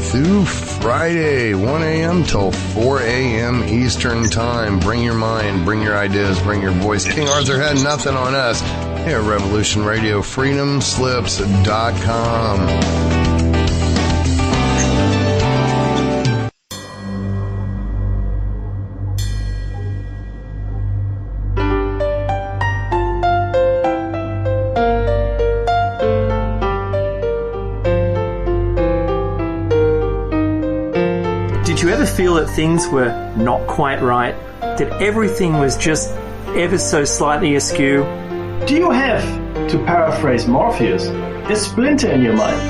through Friday, 1 a.m. till 4 a.m. Eastern Time. Bring your mind, bring your ideas, bring your voice. King Arthur had nothing on us. Here at Revolution Radio, freedomslips.com. Did you ever feel that things were not quite right? That everything was just ever so slightly askew? Do you have, to paraphrase Morpheus, a splinter in your mind?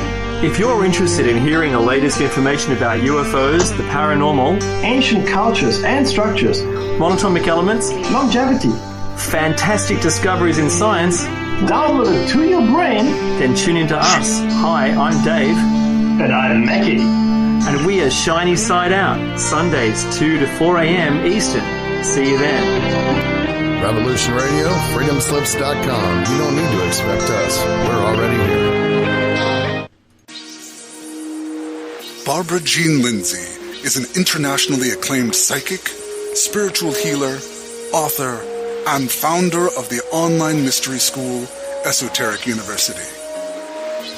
If you're interested in hearing the latest information about UFOs, the paranormal, ancient cultures and structures, monatomic elements, longevity, fantastic discoveries in science, downloaded to your brain, then tune into us. Hi, I'm Dave. And I'm Mackie. And we are Shiny Side Out, Sundays 2 to 4 a.m. Eastern. See you then. Revolution Radio, freedomslips.com. You don't need to expect us. We're already here. Barbara Jean Lindsey is an internationally acclaimed psychic, spiritual healer, author, and founder of the online mystery school, Esoteric University.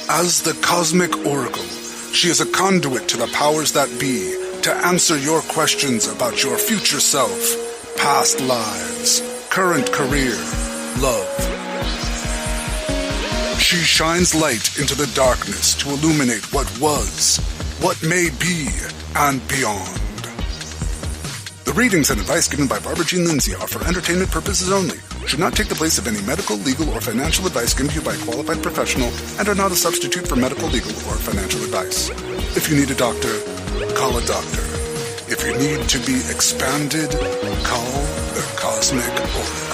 As the Cosmic Oracle, she is a conduit to the powers that be to answer your questions about your future self, past lives, current career, love. She shines light into the darkness to illuminate what was, what may be, and beyond. The readings and advice given by Barbara Jean Lindsey are for entertainment purposes only, should not take the place of any medical, legal, or financial advice given to you by a qualified professional, and are not a substitute for medical, legal, or financial advice. If you need a doctor, call a doctor. If you need to be expanded, call the Cosmic Oracle.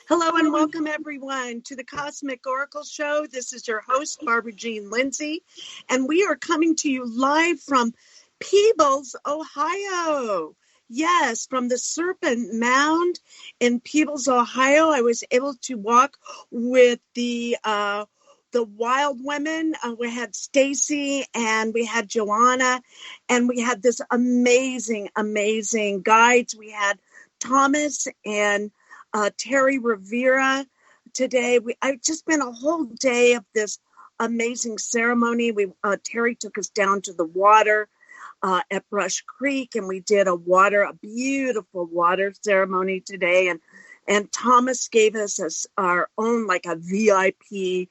Hello and welcome everyone to the Cosmic Oracle Show. This is your host, Barbara Jean Lindsey, and we are coming to you live from Peebles, Ohio. Yes, from the Serpent Mound in Peebles, Ohio. I was able to walk with the wild women. We had Stacy and we had Joanna, and we had this amazing guides. We had Thomas and Terry Rivera today. I've just been a whole day of this amazing ceremony. Terry took us down to the water at Brush Creek, and we did a beautiful water ceremony today. And Thomas gave us our own, like a VIP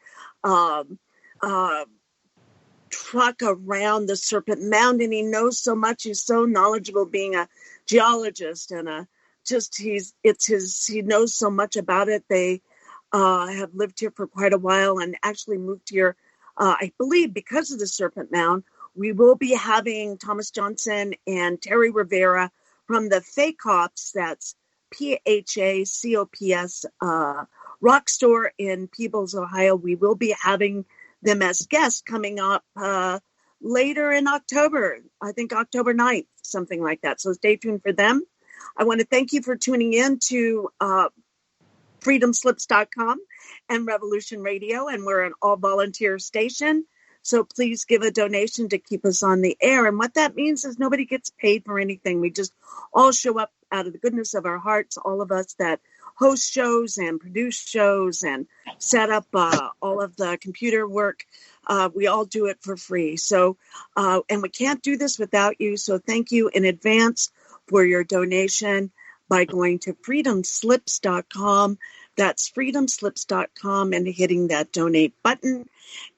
truck around the Serpent Mound, and he knows so much. He's so knowledgeable, being a geologist and he knows so much about it. They have lived here for quite a while and actually moved here, I believe, because of the Serpent Mound. We will be having Thomas Johnson and Terry Rivera from the Phacops, that's PHACOPS rock store in Peebles, Ohio. We will be having them as guests coming up later in October, I think October 9th, something like that. So stay tuned for them. I want to thank you for tuning in to freedomslips.com and Revolution Radio, and we're an all-volunteer station. So please give a donation to keep us on the air. And what that means is nobody gets paid for anything. We just all show up out of the goodness of our hearts, all of us that host shows and produce shows and set up all of the computer work. We all do it for free. So, and we can't do this without you. So thank you in advance for your donation by going to freedomslips.com. That's freedomslips.com and hitting that donate button.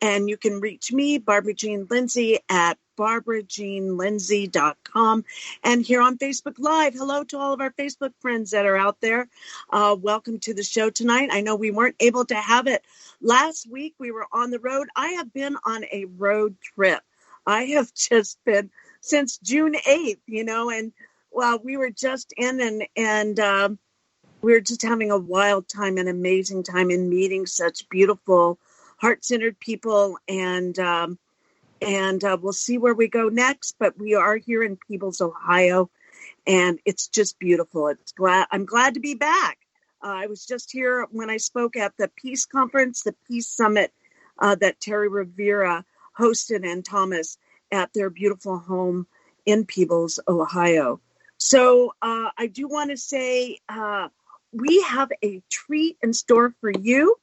And you can reach me, Barbara Jean Lindsey, at barbarajeanlindsey.com. And here on Facebook Live, hello to all of our Facebook friends that are out there. Welcome to the show tonight. I know we weren't able to have it last week. We were on the road. I have been on a road trip. I have just been since June 8th, and well, we were just in and we were just having a wild time, an amazing time in meeting such beautiful, heart-centered people. And we'll see where we go next. But we are here in Peebles, Ohio, and it's just beautiful. I'm glad to be back. I was just here when I spoke at the Peace Conference, the Peace Summit that Terry Rivera hosted and Thomas at their beautiful home in Peebles, Ohio. So I do want to say we have a treat in store for you.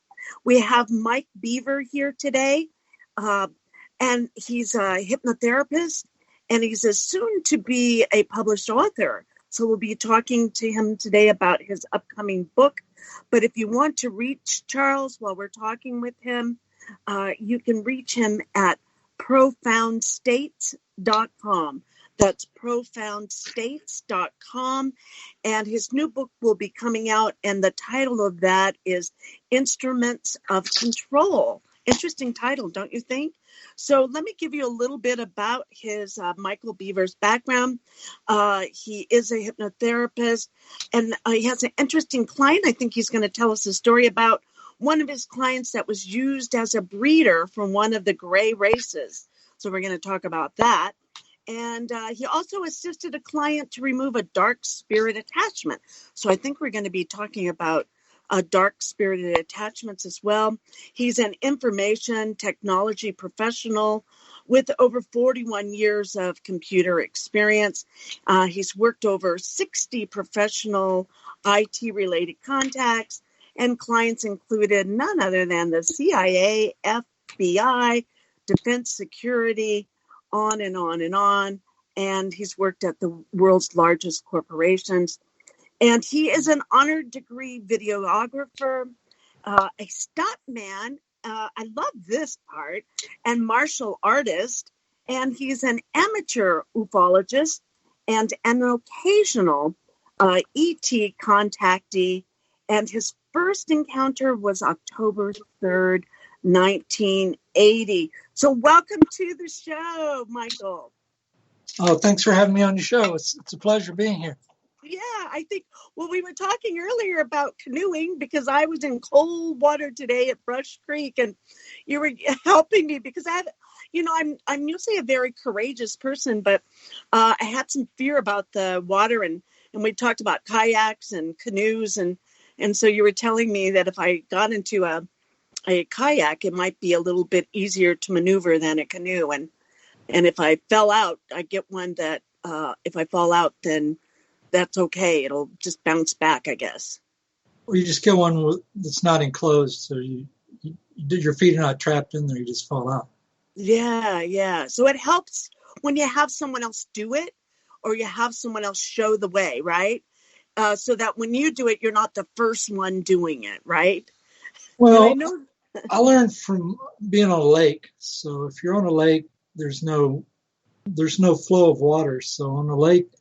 We have Mike Beaver here today, and he's a hypnotherapist, and he's a soon-to-be a published author. So we'll be talking to him today about his upcoming book. But if you want to reach Charles while we're talking with him, you can reach him at profoundstates.com. That's profoundstates.com. And his new book will be coming out, and the title of that is Instruments of Control. Interesting title, don't you think? So let me give you a little bit about his Michael Beaver's background. He is a hypnotherapist, and he has an interesting client. I think he's going to tell us a story about one of his clients that was used as a breeder from one of the gray races. So we're going to talk about that. And he also assisted a client to remove a dark spirit attachment. So I think we're going to be talking about dark spirited attachments as well. He's an information technology professional with over 41 years of computer experience. He's worked over 60 professional IT-related contacts, and clients included none other than the CIA, FBI, Defense Security, on and on and on. And he's worked at the world's largest corporations. And he is an honored degree videographer, a stuntman. I love this part, and martial artist. And he's an amateur ufologist and an occasional ET contactee. And his first encounter was October 3rd, 1980. So welcome to the show, Michael. Oh, thanks for having me on your show. It's a pleasure being here. Yeah, I think, well, we were talking earlier about canoeing because I was in cold water today at Brush Creek, and you were helping me because I'm usually a very courageous person, but I had some fear about the water, and we talked about kayaks and canoes, and so you were telling me that if I got into a kayak, it might be a little bit easier to maneuver than a canoe, and if I fell out, I get one that if I fall out, then that's okay. It'll just bounce back, I guess. Or you just get one that's not enclosed, so your feet are not trapped in there. You just fall out. Yeah. So it helps when you have someone else do it, or you have someone else show the way, right? So that when you do it, you're not the first one doing it, right? Well, I learned from being on a lake. So if you're on a lake, there's no flow of water. So on a lake,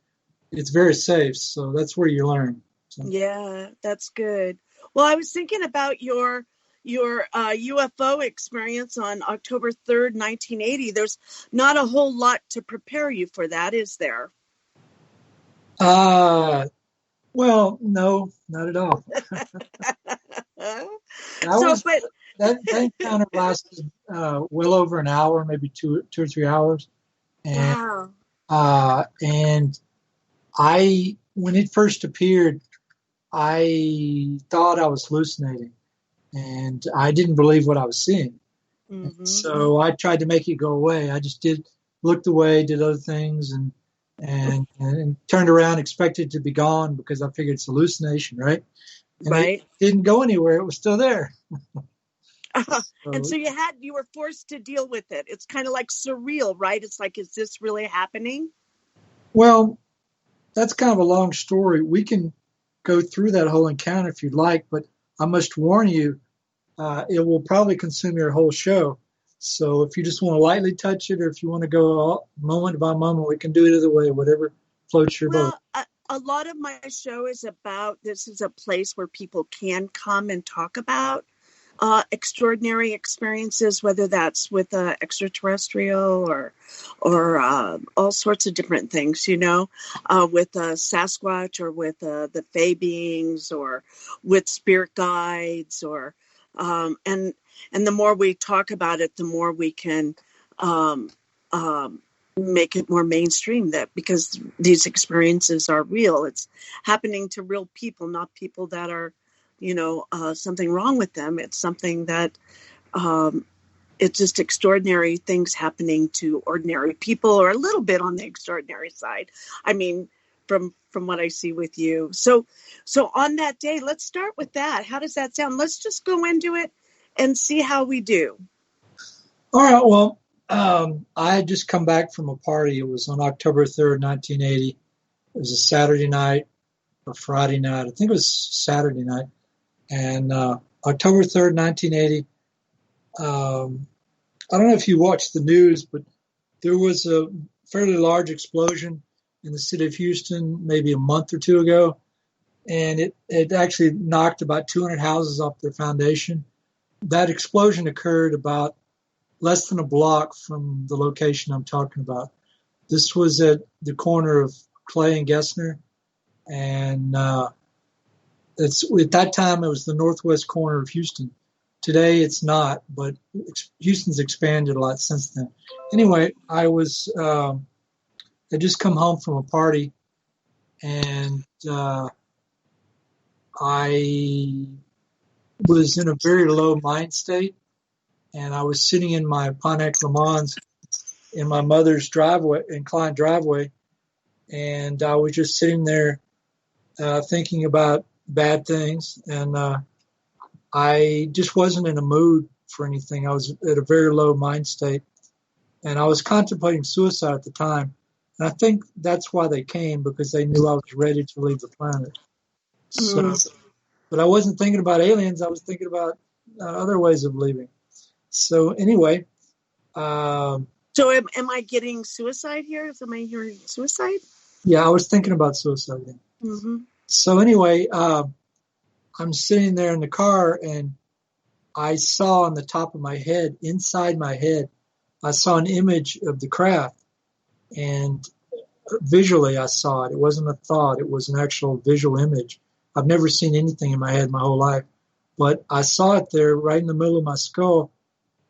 it's very safe. So that's where you learn. So. Yeah, that's good. Well, I was thinking about your UFO experience on October 3rd, 1980. There's not a whole lot to prepare you for that, is there? Well, no, not at all. That encounter lasted well over an hour, maybe two or 3 hours. And, wow. And when it first appeared, I thought I was hallucinating, and I didn't believe what I was seeing. Mm-hmm. So I tried to make it go away. I just looked away, did other things, and turned around, expected it to be gone because I figured it's hallucination, right? And right. It didn't go anywhere. It was still there. And so you were forced to deal with it. It's kind of like surreal, right? It's like, is this really happening? Well, that's kind of a long story. We can go through that whole encounter if you'd like, but I must warn you, it will probably consume your whole show. So if you just want to lightly touch it, or if you want to go moment by moment, we can do it either way, whatever floats your boat. A lot of my show is about, this is a place where people can come and talk about extraordinary experiences, whether that's with extraterrestrial or all sorts of different things, with Sasquatch, or with the Fae beings, or with spirit guides, or and the more we talk about it, the more we can make it more mainstream, that because these experiences are real, it's happening to real people, not people that are something wrong with them. It's something that it's just extraordinary things happening to ordinary people, or a little bit on the extraordinary side. I mean, from what I see with you. So on that day, let's start with that. How does that sound? Let's just go into it and see how we do. All right. Well, I had just come back from a party. It was on October 3rd, 1980. It was a Saturday night or Friday night. I think it was Saturday night. And October 3rd, 1980, I don't know if you watched the news, but there was a fairly large explosion in the city of Houston maybe a month or two ago. And it actually knocked about 200 houses off their foundation. That explosion occurred about less than a block from the location I'm talking about. This was at the corner of Clay and Gessner. And at that time, it was the northwest corner of Houston. Today, it's not, but Houston's expanded a lot since then. Anyway, I had just come home from a party, and I was in a very low mind state, and I was sitting in my Pontiac Le Mans in my mother's driveway, inclined driveway, and I was just sitting there thinking about bad things, and I just wasn't in a mood for anything. I was at a very low mind state, and I was contemplating suicide at the time. And I think that's why they came, because they knew I was ready to leave the planet. So, but I wasn't thinking about aliens. I was thinking about other ways of leaving. So anyway. So am I getting suicide here? Am I hearing suicide? Yeah, I was thinking about suicide. Yeah. Mm-hmm. So anyway, I'm sitting there in the car, and I saw on the top of my head, inside my head, I saw an image of the craft. And visually I saw it. It wasn't a thought. It was an actual visual image. I've never seen anything in my head my whole life. But I saw it there right in the middle of my skull.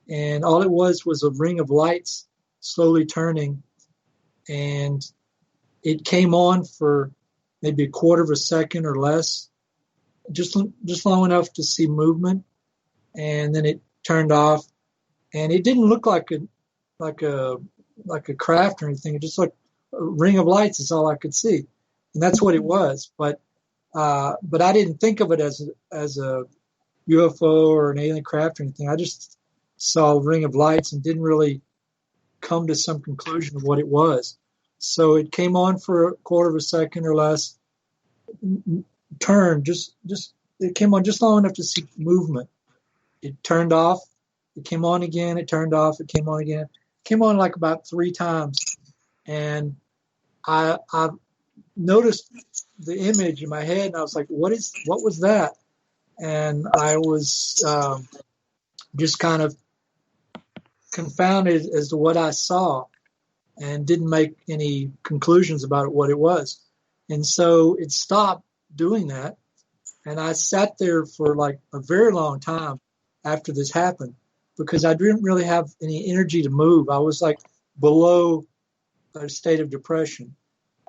And all it was a ring of lights slowly turning. And it came on for maybe a quarter of a second or less, just long enough to see movement. And then it turned off. And it didn't look like a craft or anything. It just looked a ring of lights is all I could see. And that's what it was. But I didn't think of it as a UFO or an alien craft or anything. I just saw a ring of lights and didn't really come to some conclusion of what it was. So it came on for a quarter of a second or less, turned, it came on just long enough to see movement. It turned off. It came on again. It turned off. It came on again. It came on like about 3 times. And I noticed the image in my head, and I was like, what was that? And I was just kind of confounded as to what I saw and didn't make any conclusions about what it was. And so it stopped doing that. And I sat there for like a very long time after this happened, because I didn't really have any energy to move. I was like below a state of depression.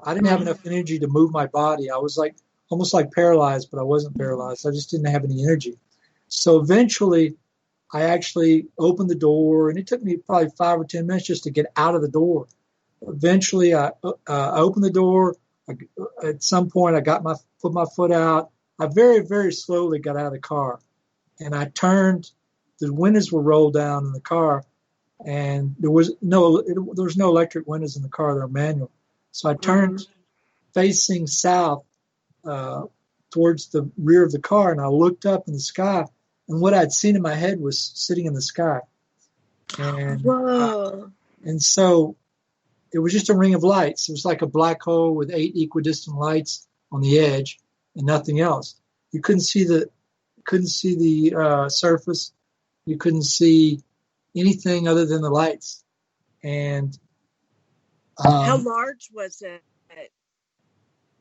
I didn't have enough energy to move my body. I was like almost like paralyzed, but I wasn't paralyzed. I just didn't have any energy. So eventually I actually opened the door, and it took me probably 5 or 10 minutes just to get out of the door. Eventually I opened the door. At some point I put my foot out. I very, very slowly got out of the car, and I turned. The windows were rolled down in the car, and there was no electric windows in the car. They were manual. So I turned facing south towards the rear of the car, and I looked up in the sky, and what I'd seen in my head was sitting in the sky. And and so it was just a ring of lights. It was like a black hole with 8 equidistant lights on the edge and nothing else. You couldn't see the surface. You couldn't see anything other than the lights. And how large was it?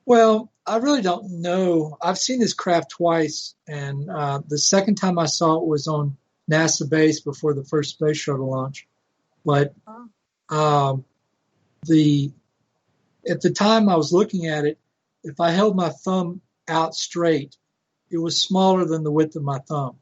Well, I really don't know. I've seen this craft twice, and the second time I saw it was on NASA base before the first space shuttle launch. But at the time I was looking at it, if I held my thumb out straight, it was smaller than the width of my thumb.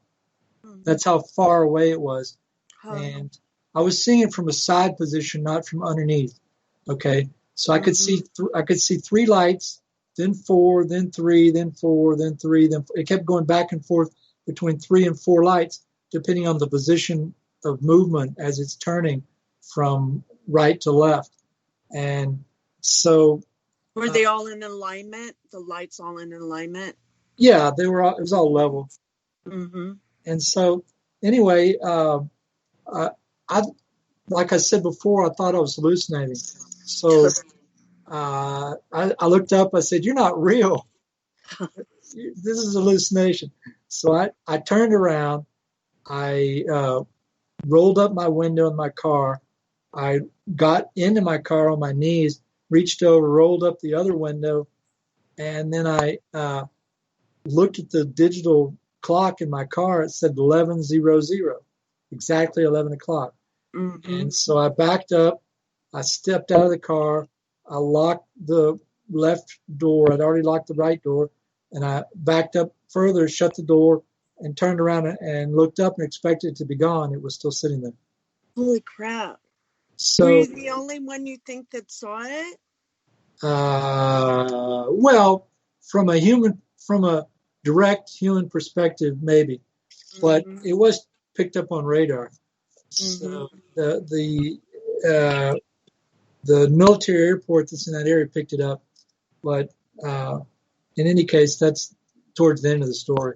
Mm-hmm. That's how far away it was. Huh. And I was seeing it from a side position, not from underneath. Okay, so I could see I could see 3 lights, then 4, then 3, then 4, then 3, then 4. It kept going back and forth between 3 and 4 lights, depending on the position of movement as it's turning from right to left. And so, were they all in alignment? The lights all in alignment? Yeah, they were. It was all level. Mm-hmm. And so, anyway, I like I said before, I thought I was hallucinating. So I looked up. I said, "You're not real. This is a hallucination." So I turned around. I rolled up my window in my car. I got into my car on my knees, reached over, rolled up the other window, and then I looked at the digital clock in my car. It said 11:00, exactly 11 o'clock. Mm-hmm. And so I backed up. I stepped out of the car. I locked the left door. I'd already locked the right door. And I backed up further, shut the door, and turned around and looked up and expected it to be gone. It was still sitting there. Holy crap. So, were you the only one you think that saw it? Well, from a direct human perspective, maybe. But it was picked up on radar. So the military airport that's in that area picked it up, but in any case, that's towards the end of the story.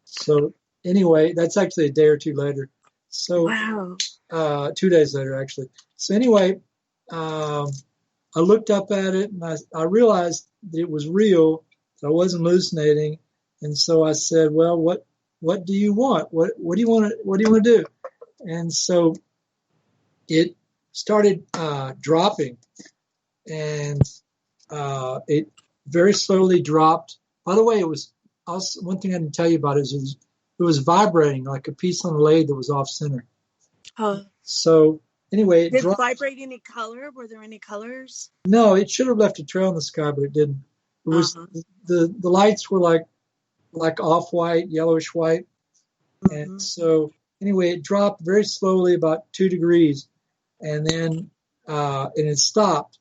So anyway, that's actually a day or two later. So wow. 2 days later, actually. So anyway, I looked up at it and I realized that it was real. So I wasn't hallucinating, and so I said, "Well, what do you want? What do you want to do?" And so it started dropping, and it very slowly dropped. By the way, it was also, one thing I didn't tell you about is it was vibrating like a piece on a lathe that was off center. Huh. So anyway, it did dropped. it vibrate any color? Were there any colors? No, it should have left a trail in the sky, but it didn't. It was the lights were like off-white, yellowish white. And so anyway, it dropped very slowly, about 2 degrees, and then and it stopped.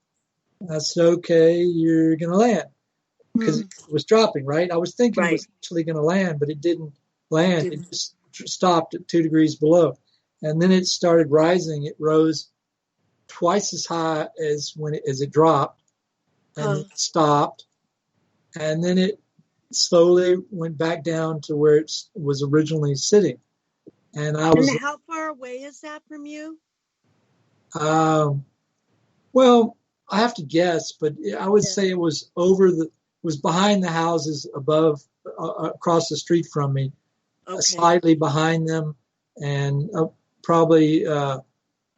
And I said, "Okay, you're going to land," because it was dropping, right? I was thinking it was actually going to land, but it didn't land. It just stopped at 2 degrees below, and then it started rising. It rose twice as high as as it dropped, and it stopped, and then it slowly went back down to where it was originally sitting. And And how far away is that from you? Well, I have to guess, but I would say it was behind the houses above, across the street from me, slightly behind them, and probably, I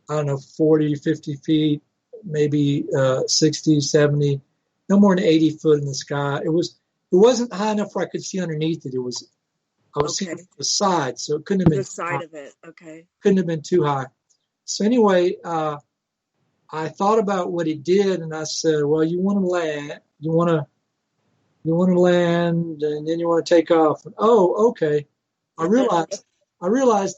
don't know, 40, 50 feet, maybe 60, 70, no more than 80 foot in the sky. It wasn't high enough where I could see underneath it. I was seeing the side, so it couldn't have been the side of it. Okay. Couldn't have been too high. So anyway, I thought about what it did, and I said, "Well, you want to land, you want to land, and then you want to take off." And, oh, okay. I realized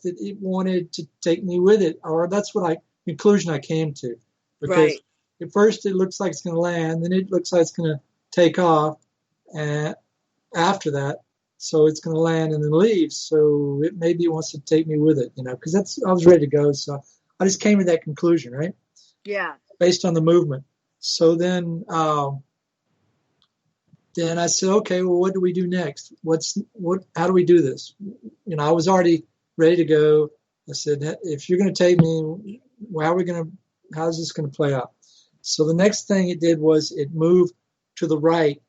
that it wanted to take me with it, or that's what conclusion I came to. Because at first it looks like it's going to land, then it looks like it's going to take off, and after that, so it's going to land and then leave. So maybe it wants to take me with it, because I was ready to go. So I just came to that conclusion, right? Yeah. Based on the movement. So then I said, "Okay, well, what do we do next? How do we do this?" I was already ready to go. I said, "If you're going to take me, how's this going to play out?" So the next thing it did was it moved to the right,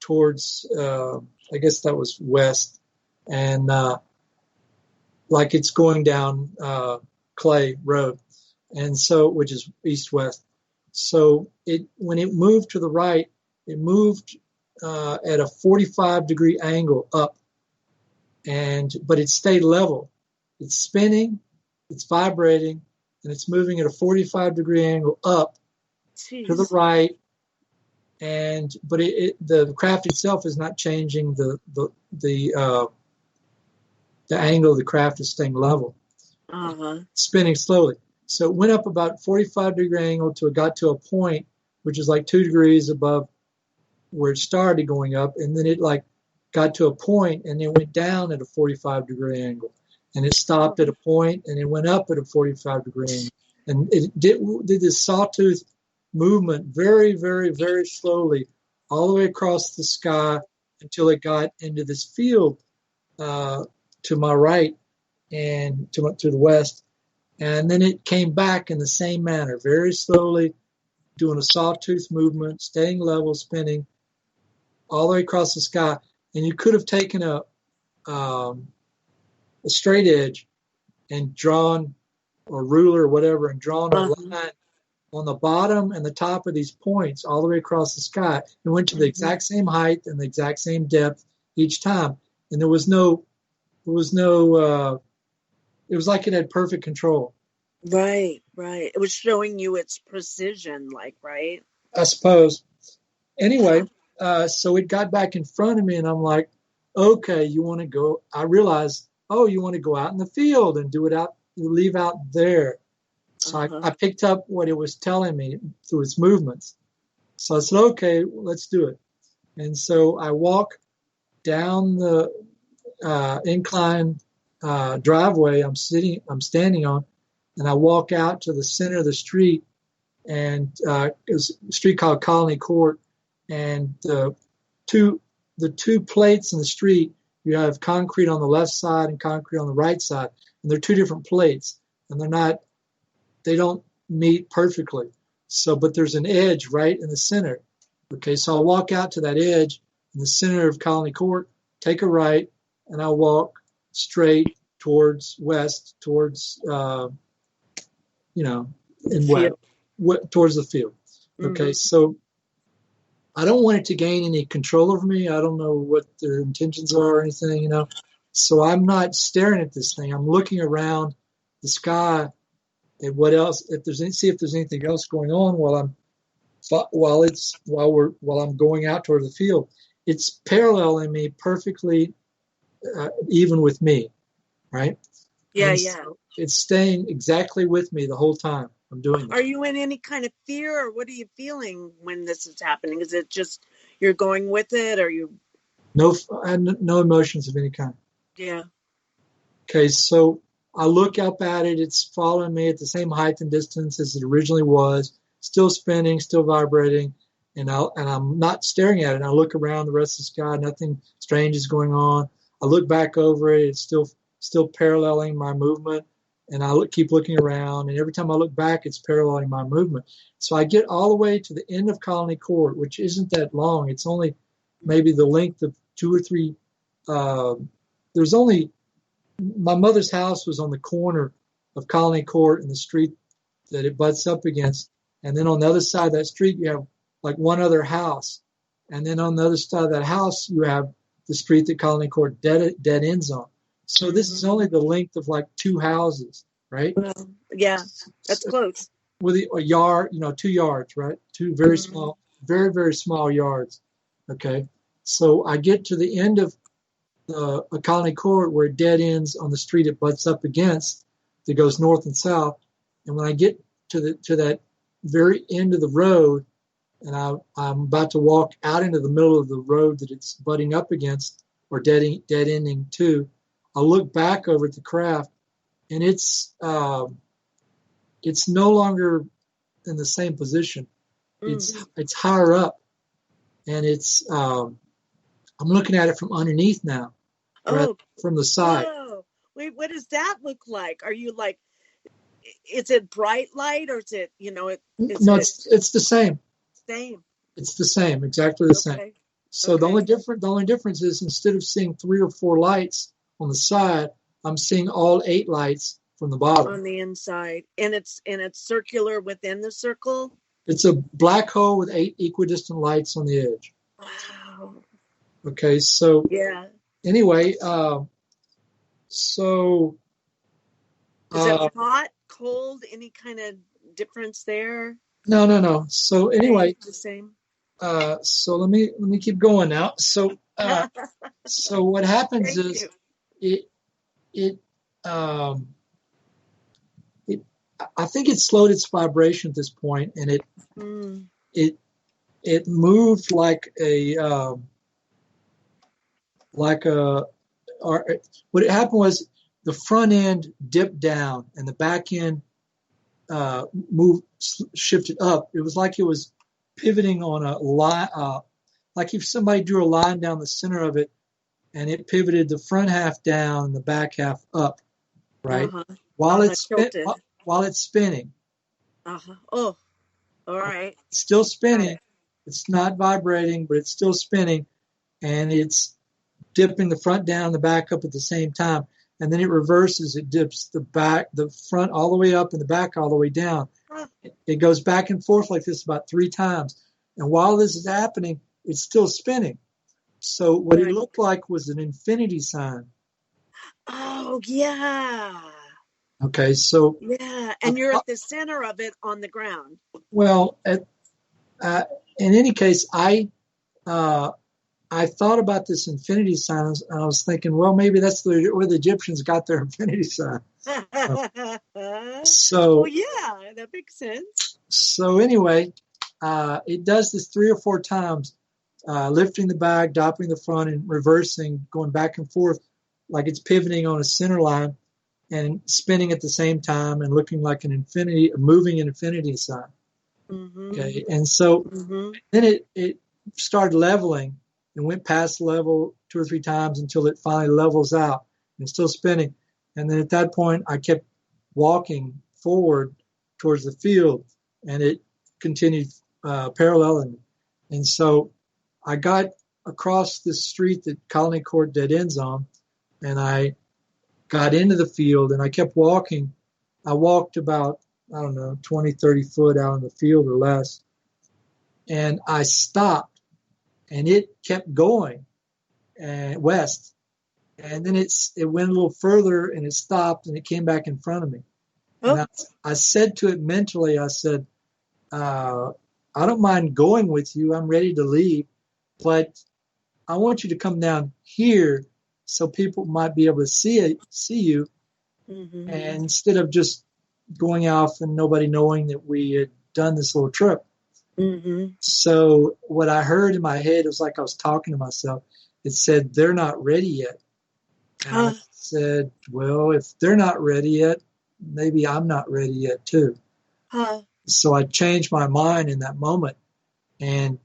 towards, I guess that was west, and like it's going down Clay Road, and so, which is east-west. So when it moved to the right, it moved at a 45-degree angle up, but it stayed level. It's spinning, it's vibrating, and it's moving at a 45-degree angle up to the right, but the craft itself is not changing. The angle of the craft is staying level, spinning slowly. So it went up about 45-degree angle till it got to a point, which is like 2 degrees above where it started going up, and then it like got to a point and it went down at a 45-degree angle, and it stopped at a point and it went up at a 45-degree angle, and it did this sawtooth movement very, very, very slowly all the way across the sky until it got into this field to my right and to the west. And then it came back in the same manner, very slowly, doing a sawtooth movement, staying level, spinning all the way across the sky. And you could have taken a straight edge and drawn, or ruler or whatever, and drawn a line on the bottom and the top of these points all the way across the sky. It went to the exact same height and the exact same depth each time. And it was like it had perfect control. Right. It was showing you its precision, right? I suppose. Anyway, so it got back in front of me, and I'm like, okay, you want to go? I realized, you want to go out in the field and leave out there. So I picked up what it was telling me through its movements. So I said, okay, let's do it. And so I walk down the incline driveway I'm standing on, and I walk out to the center of the street, and it's a street called Colony Court, and the two plates in the street, you have concrete on the left side and concrete on the right side, and they're two different plates, and they don't meet perfectly. So, but there's an edge right in the center. Okay, so I'll walk out to that edge in the center of Colony Court, take a right, and I'll walk straight towards west, towards towards the field. Okay, so I don't want it to gain any control over me. I don't know what their intentions are or anything, So I'm not staring at this thing. I'm looking around the sky at what else, see if there's anything else going on while I'm going out toward the field. It's paralleling me perfectly, even with me, right? Yeah. So it's staying exactly with me the whole time I'm doing it. Are you in any kind of fear, or what are you feeling when this is happening? Is it just you're going with it, or you? No emotions of any kind. Yeah. Okay, so I look up at it. It's following me at the same height and distance as it originally was, still spinning, still vibrating, and I'm not staring at it. And I look around the rest of the sky. Nothing strange is going on. I look back over it. It's still paralleling my movement, and I keep looking around. And every time I look back, it's paralleling my movement. So I get all the way to the end of Colony Court, which isn't that long. It's only maybe the length of 2 or 3. My mother's house was on the corner of Colony Court and the street that it butts up against. And then on the other side of that street, you have like one other house. And then on the other side of that house, you have the street that Colony Court dead ends on. So this is only the length of like 2 houses, right? Well, yeah, that's close. With a yard, 2 yards, right? 2 very small, very, very small yards. Okay. So I get to the end of a Colony Court where it dead ends on the street it butts up against that goes north and south. And when I get to that very end of the road, and I'm about to walk out into the middle of the road that it's butting up against or dead ending to, I look back over at the craft, and it's no longer in the same position. It's higher up, and I'm looking at it from underneath now. From the side. Oh, wait, what does that look like? Are you like, is it bright light, or is it, it's the same. Same. It's the same, exactly the same. So the only difference is instead of seeing 3 or 4 lights on the side, I'm seeing all 8 lights from the bottom. On the inside. And it's circular within the circle? It's a black hole with 8 equidistant lights on the edge. Wow. Okay, so yeah. Anyway, is it hot, cold, any kind of difference there? No. So anyway, the same. so let me keep going now. So what happens is it I think it slowed its vibration at this point, and it moved like what happened was the front end dipped down and the back end shifted up. It was like it was pivoting on a line, like if somebody drew a line down the center of it, and it pivoted the front half down and the back half up, right? While it's spinning. Oh, all right. It's still spinning. It's not vibrating, but it's still spinning, and it's dipping the front down and the back up at the same time. And then it reverses. It dips the front all the way up and the back all the way down. It goes back and forth like this about 3 times. And while this is happening, it's still spinning. So what it looked like was an infinity sign. Oh, yeah. Okay, so... Yeah, and you're at the center of it on the ground. Well, in any case, I thought about this infinity sign, and I was thinking, well, maybe that's where the Egyptians got their infinity sign. So, yeah, that makes sense. So anyway, it does this 3 or 4 times, lifting the back, dropping the front, and reversing, going back and forth like it's pivoting on a center line and spinning at the same time and looking like an infinity, moving an infinity sign. Okay, and so then it started leveling and went past level 2 or 3 times until it finally levels out and still spinning. And then at that point, I kept walking forward towards the field, and it continued paralleling. And so I got across the street that Colony Court dead ends on, and I got into the field, and I kept walking. I walked about, 20, 30 foot out in the field or less, and I stopped, and it kept going west. And then it went a little further, and it stopped, and it came back in front of me. Oh. And I said to it mentally, I said, I don't mind going with you. I'm ready to leave, but I want you to come down here so people might be able to see you. And instead of just going off and nobody knowing that we had done this little trip. So what I heard in my head, it was like I was talking to myself. It said, they're not ready yet. And I said, well, if they're not ready yet, maybe I'm not ready yet too. So I changed my mind in that moment. And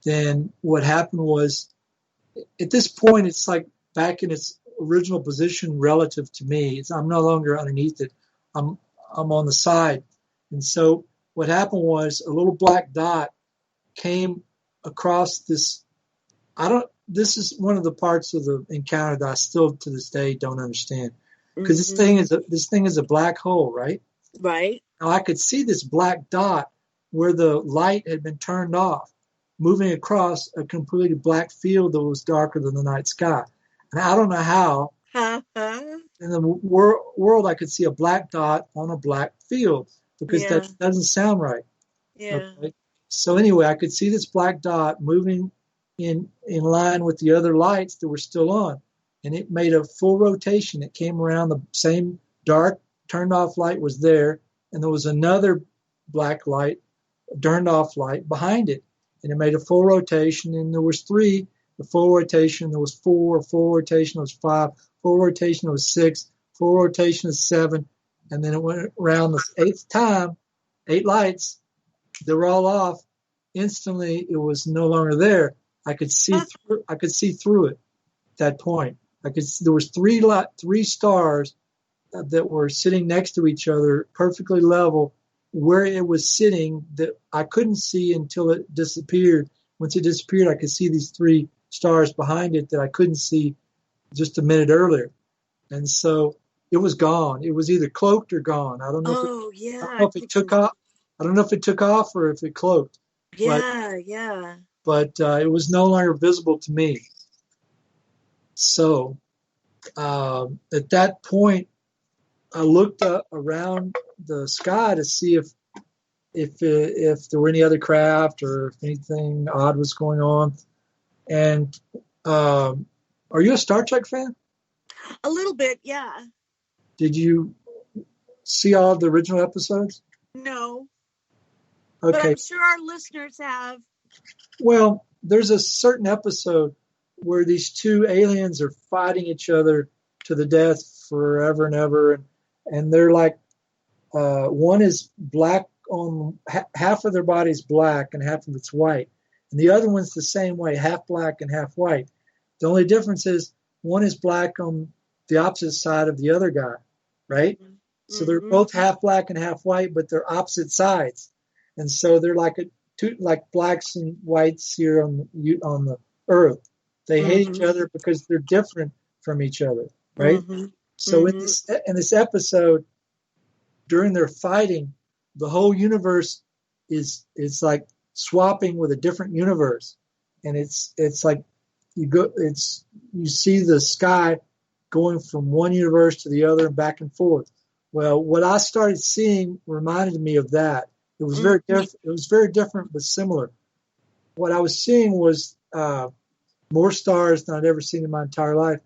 then what happened was, at this point, it's like back in its original position relative to me. I'm no longer underneath it. I'm on the side. And so what happened was a little black dot came across this. This is one of the parts of the encounter that I still to this day don't understand. Because this thing is a black hole, right? Right. Now I could see this black dot where the light had been turned off, moving across a completely black field that was darker than the night sky. And I don't know how. In the world, I could see a black dot on a black field because that doesn't sound right. Yeah. Okay? So anyway, I could see this black dot moving in line with the other lights that were still on. And it made a full rotation. It came around, the same dark turned off light was there. And there was another black light, turned off light behind it. And it made a full rotation. And there was 3. The full rotation, there was 4, full rotation was 5, full rotation was 6, full rotation was 7, and then it went around the 8th time, 8 lights, they were all off. Instantly, it was no longer there. I could see through it at that point. There was 3 stars that were sitting next to each other, perfectly level, where it was sitting that I couldn't see until it disappeared. Once it disappeared, I could see these 3 stars behind it that I couldn't see just a minute earlier. And so it was gone. It was either cloaked or gone. I don't know if it took off. I don't know if it took off or if it cloaked. But it was no longer visible to me. So at that point, I looked around the sky to see if there were any other craft or if anything odd was going on. And are you a Star Trek fan? A little bit, yeah. Did you see all of the original episodes? No. Okay. But I'm sure our listeners have. Well, there's a certain episode where these two aliens are fighting each other to the death forever and ever. And they're like, one is black on half of their body's black and half of it's white. And the other one's the same way, half black and half white. The only difference is one is black on the opposite side of the other guy, right? Mm-hmm. So they're both half black and half white, but they're opposite sides. And so they're like blacks and whites here on the earth. They hate each other because they're different from each other, right? So in this episode, during their fighting, the whole universe is like swapping with a different universe, and it's like you see the sky going from one universe to the other and back and forth. Well, what I started seeing reminded me of that. It was very different. It was very different but similar. What I was seeing was more stars than I'd ever seen in my entire life.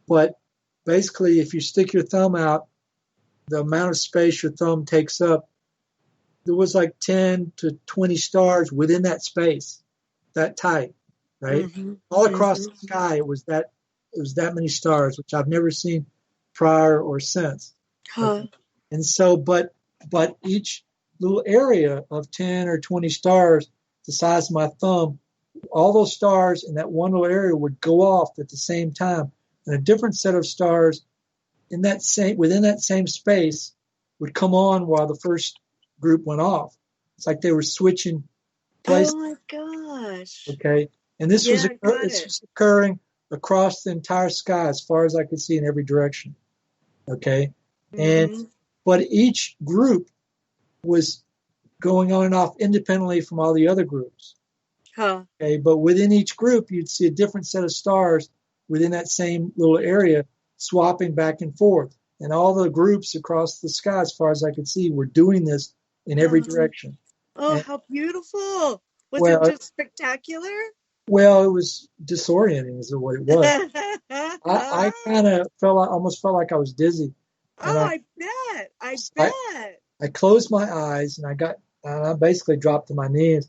But basically, if you stick your thumb out, the amount of space your thumb takes up, there was like 10 to 20 stars within that space, that tight, right? All across the sky, it was that many stars, which I've never seen prior or since. Huh. And so, but each little area of 10 or 20 stars, the size of my thumb, all those stars in that one little area would go off at the same time, and a different set of stars within that same space would come on while the first group went off. It's like they were switching places. Oh my gosh. Okay. And this was occurring across the entire sky as far as I could see in every direction. Okay. But each group was going on and off independently from all the other groups. Huh. Okay. But within each group, you'd see a different set of stars within that same little area swapping back and forth. And all the groups across the sky, as far as I could see, were doing this in every direction. Oh, how beautiful. Was it just spectacular? Well, it was disorienting is what it was. I kind of almost felt like I was dizzy. And I bet. I closed my eyes and I basically dropped to my knees,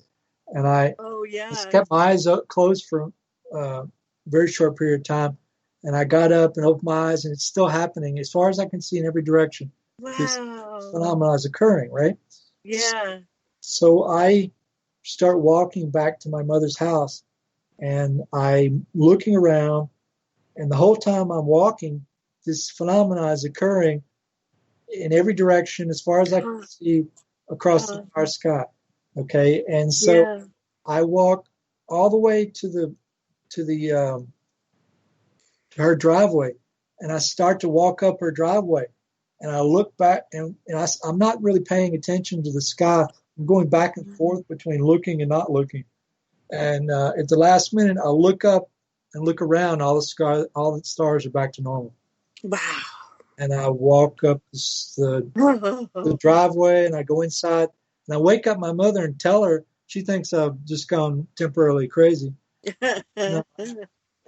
and I just kept my eyes closed for a very short period of time. And I got up and opened my eyes, and it's still happening as far as I can see in every direction. Wow. This phenomenon is occurring, right? Yeah. So I start walking back to my mother's house, and I'm looking around, and the whole time I'm walking, this phenomenon is occurring in every direction as far as I can see across the entire sky. Okay, and so I walk all the way to her driveway, and I start to walk up her driveway, and I look back, and I'm not really paying attention to the sky. I'm going back and forth between looking and not looking. And at the last minute, I look up and look around. All the stars are back to normal. Wow. And I walk up the driveway, and I go inside, and I wake up my mother and tell her. She thinks I've just gone temporarily crazy.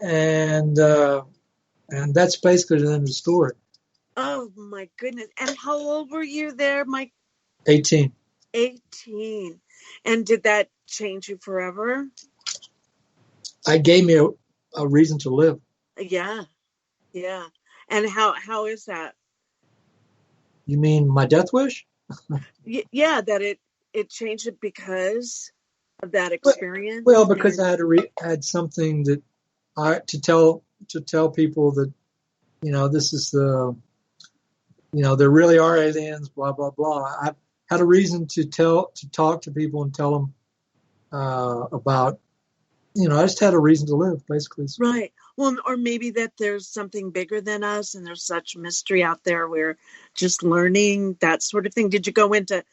And that's basically the end of the story. Oh my goodness! And how old were you there, Mike? 18. 18. And did that change you forever? It gave me a reason to live. Yeah. And how is that? You mean my death wish? Yeah, that it changed it because of that experience. Well, because I had something that to tell people that, this is there really are aliens, blah blah blah. I had a reason to talk to people and tell them about. I just had a reason to live, basically. Right. Well, or maybe that there's something bigger than us, and there's such mystery out there. We're just learning, that sort of thing. Did you go into?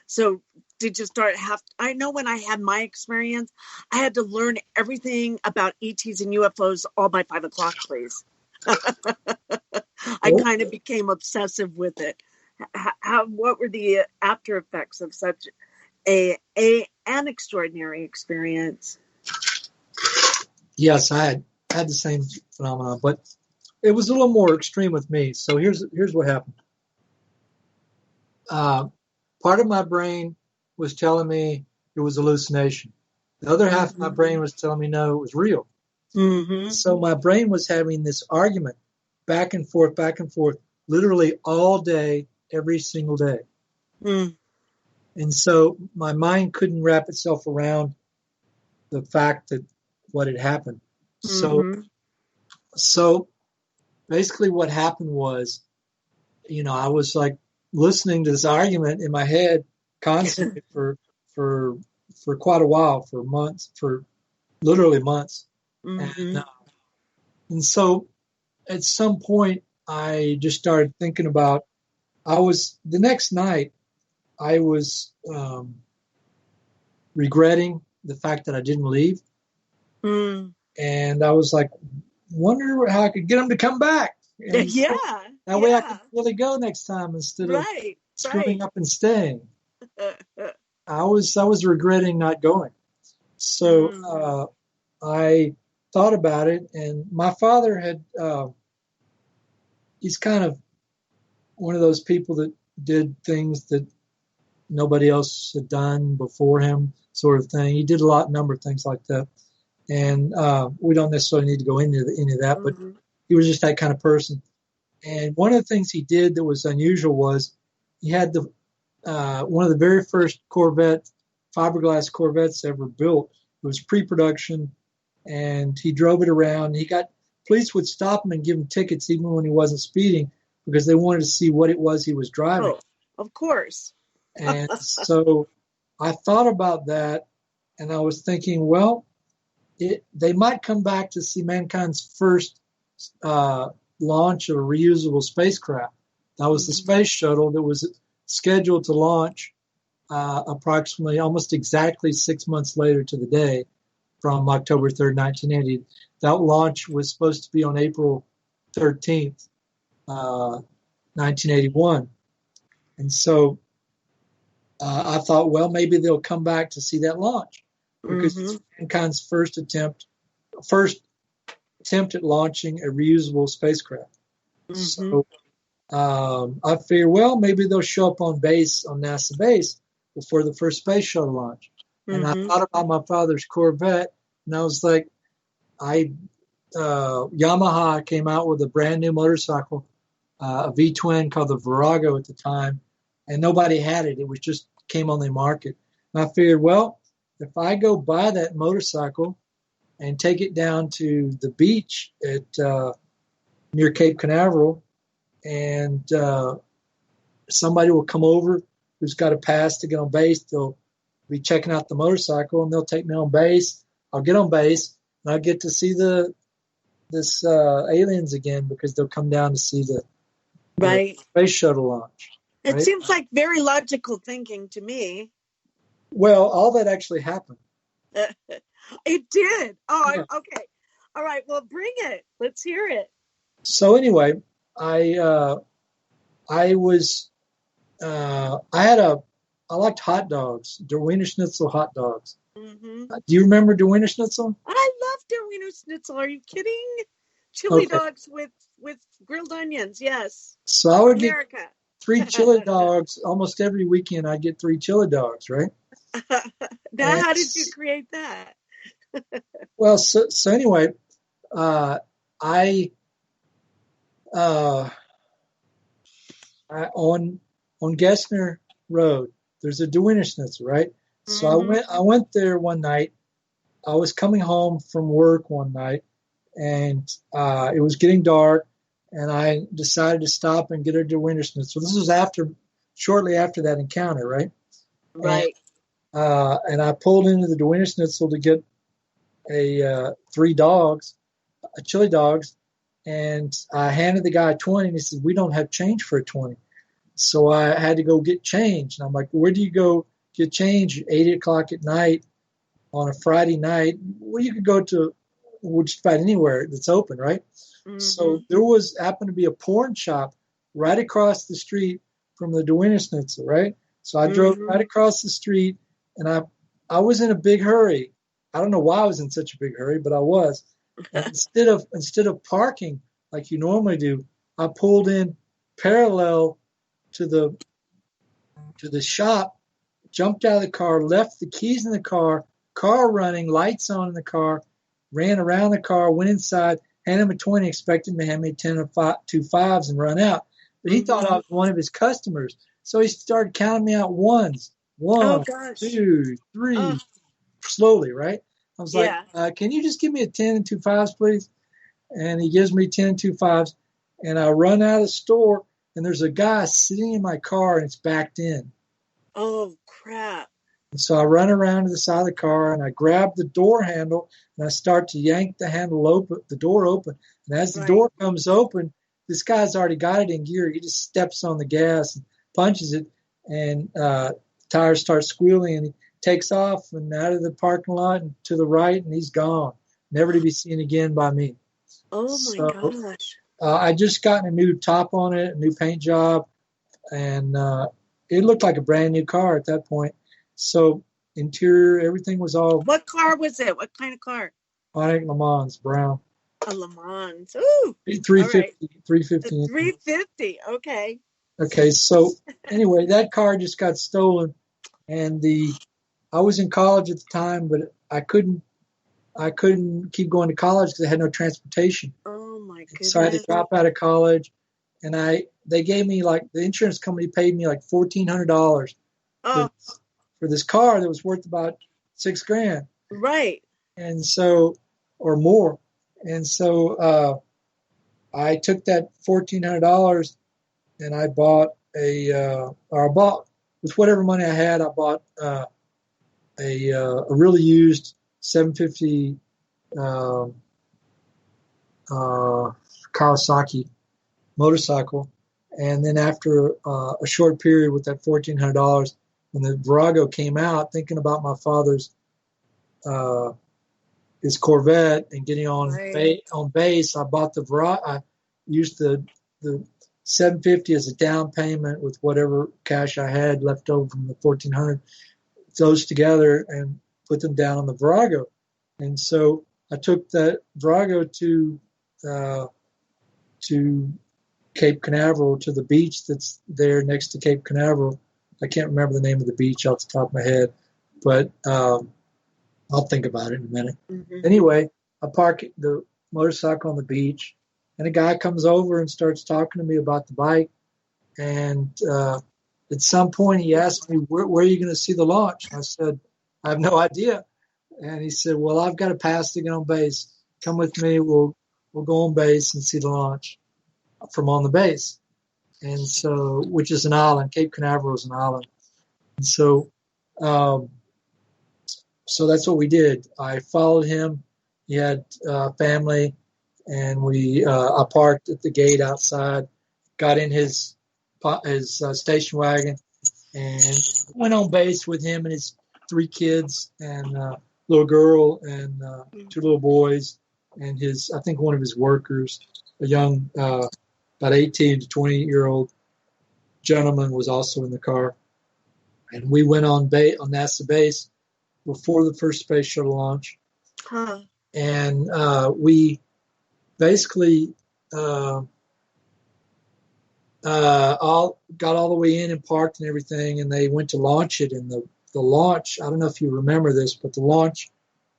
So did you start I know when I had my experience, I had to learn everything about ETs and UFOs all by 5 o'clock, please. I kind of became obsessive with it. What were the after effects of such an extraordinary experience. Yes, I had the same phenomenon, but it was a little more extreme with me. So here's what happened. Part of my brain was telling me it was hallucination. The other half of my brain was telling me no, it was real. Mm-hmm. So my brain was having this argument back and forth, literally all day, every single day. Mm. And so my mind couldn't wrap itself around the fact that what had happened. So basically what happened was, I was like listening to this argument in my head constantly for quite a while, for months, for literally months. Mm-hmm. And so at some point I just started thinking about, the next night I was regretting the fact that I didn't leave. Mm. And I was like, wonder how I could get them to come back. And that way I could really go next time instead of screwing up and staying. I was regretting not going. So I thought about it, and my father had, he's kind of one of those people that did things that nobody else had done before him, sort of thing. He did a number of things like that. And we don't necessarily need to go into that, but he was just that kind of person. And one of the things he did that was unusual was he had one of the very first fiberglass Corvettes ever built. It was pre-production, and he drove it around. Police would stop him and give him tickets even when he wasn't speeding because they wanted to see what it was he was driving. Oh, of course. And so I thought about that, and I was thinking, well, they might come back to see mankind's first launch of a reusable spacecraft. That was the space shuttle that was scheduled to launch approximately almost exactly 6 months later to the day from October 3rd, 1980. That launch was supposed to be on April 13th, 1981. And so I thought, well, maybe they'll come back to see that launch because it's mankind's first attempt at launching a reusable spacecraft. So I figured, well, maybe they'll show up on NASA base before the first space shuttle launch. And I thought about my father's Corvette, and I was like, Yamaha came out with a brand new motorcycle, a V-twin called the Virago at the time, and nobody had it. It was just came on the market. And I figured, well, if I go buy that motorcycle and take it down to the beach near Cape Canaveral, and somebody will come over who's got a pass to get on base. They'll be checking out the motorcycle, and they'll take me on base. I'll get on base, and I'll get to see this aliens again because they'll come down to see the space shuttle launch. It seems like very logical thinking to me. Well, all that actually happened. It did. Oh, yeah. Okay. All right. Well, bring it. Let's hear it. So anyway, I liked hot dogs, Der Wiener Schnitzel hot dogs. Do you remember Der Wiener Schnitzel? I love Der Wiener Schnitzel. Are you kidding? Chili dogs with grilled onions. Yes. So I would get 3 chili dogs almost every weekend. I get 3 chili dogs, right? Now, how did you create that? Well, so anyway, on Gessner Road, there's a Der Wiener Schnitzel, right? So I went there one night. I was coming home from work one night, and it was getting dark, and I decided to stop and get a Der Wiener Schnitzel. This was shortly after that encounter, right? Right. And I pulled into the Der Wiener Schnitzel to get 3 dogs, chili dogs, and I handed the guy 20, and he said, "We don't have change for a 20." So I had to go get change. And I'm like, "Where do you go get change at 8 o'clock at night on a Friday night?" Well, you could go to just about anywhere that's open, right? So there happened to be a porn shop right across the street from the Der Wiener Schnitzel, right? So I drove right across the street, And I was in a big hurry. I don't know why I was in such a big hurry, but I was. And instead of parking like you normally do, I pulled in parallel to the shop, jumped out of the car, left the keys in the car running, lights on in the car, ran around the car, went inside, handed him a 20, expecting him to hand me 10 or 2 5s and run out. But he thought I was one of his customers. So he started counting me out ones. Oh, 1, gosh. 2, 3, slowly, right? I was like, can you just give me a 10 and 2 5s, please? And he gives me 10 and 2 5s. And I run out of the store, and there's a guy sitting in my car, and it's backed in. Oh, crap. And so I run around to the side of the car, and I grab the door handle, and I start to yank the handle open, the door open. And as the door comes open, this guy's already got it in gear. He just steps on the gas and punches it, and tires start squealing, and he takes off and out of the parking lot and to the right, and he's gone, never to be seen again by me. Oh, my gosh. I just gotten a new top on it, a new paint job, and it looked like a brand new car at that point. So interior, everything was all. What car was it? What kind of car? Pontiac Le Mans, brown. A Le Mans. Ooh. 350. Right. 350. 350. Okay. Okay. So anyway, that car just got stolen, and I was in college at the time, but I couldn't keep going to college because I had no transportation. Oh my goodness. So I had to drop out of college, and they gave me, like, the insurance company paid me like $1,400 for this car that was worth about $6,000. Right. And so, or more. And so I took that $1,400 and I bought with whatever money I had, I bought a really used 750 Kawasaki motorcycle. And then after a short period with that $1,400, when the Virago came out, thinking about my father's his Corvette and getting on base, I bought the Virago. I used the 750 as a down payment with whatever cash I had left over from the $1,400. Those together and put them down on the Virago. And so I took that Virago to Cape Canaveral, to the beach that's there next to Cape Canaveral. I can't remember the name of the beach off the top of my head, but I'll think about it in a minute. Mm-hmm. Anyway, I park the motorcycle on the beach, and a guy comes over and starts talking to me about the bike. And at some point, he asked me, where are you going to see the launch? I said, I have no idea. And he said, well, I've got a pass to get on base. Come with me. We'll go on base and see the launch from on the base. And so, which is an island. Cape Canaveral is an island. And so, so that's what we did. I followed him. He had family, and I parked at the gate outside, got in his station wagon, and went on base with him and his 3 kids and little girl and 2 little boys and I think one of his workers, a young, about 18 to 20-year-old gentleman was also in the car. And we went on NASA base before the first space shuttle launch. Huh. And we basically all got all the way in and parked and everything, and they went to launch it. And the launch, I don't know if you remember this, but the launch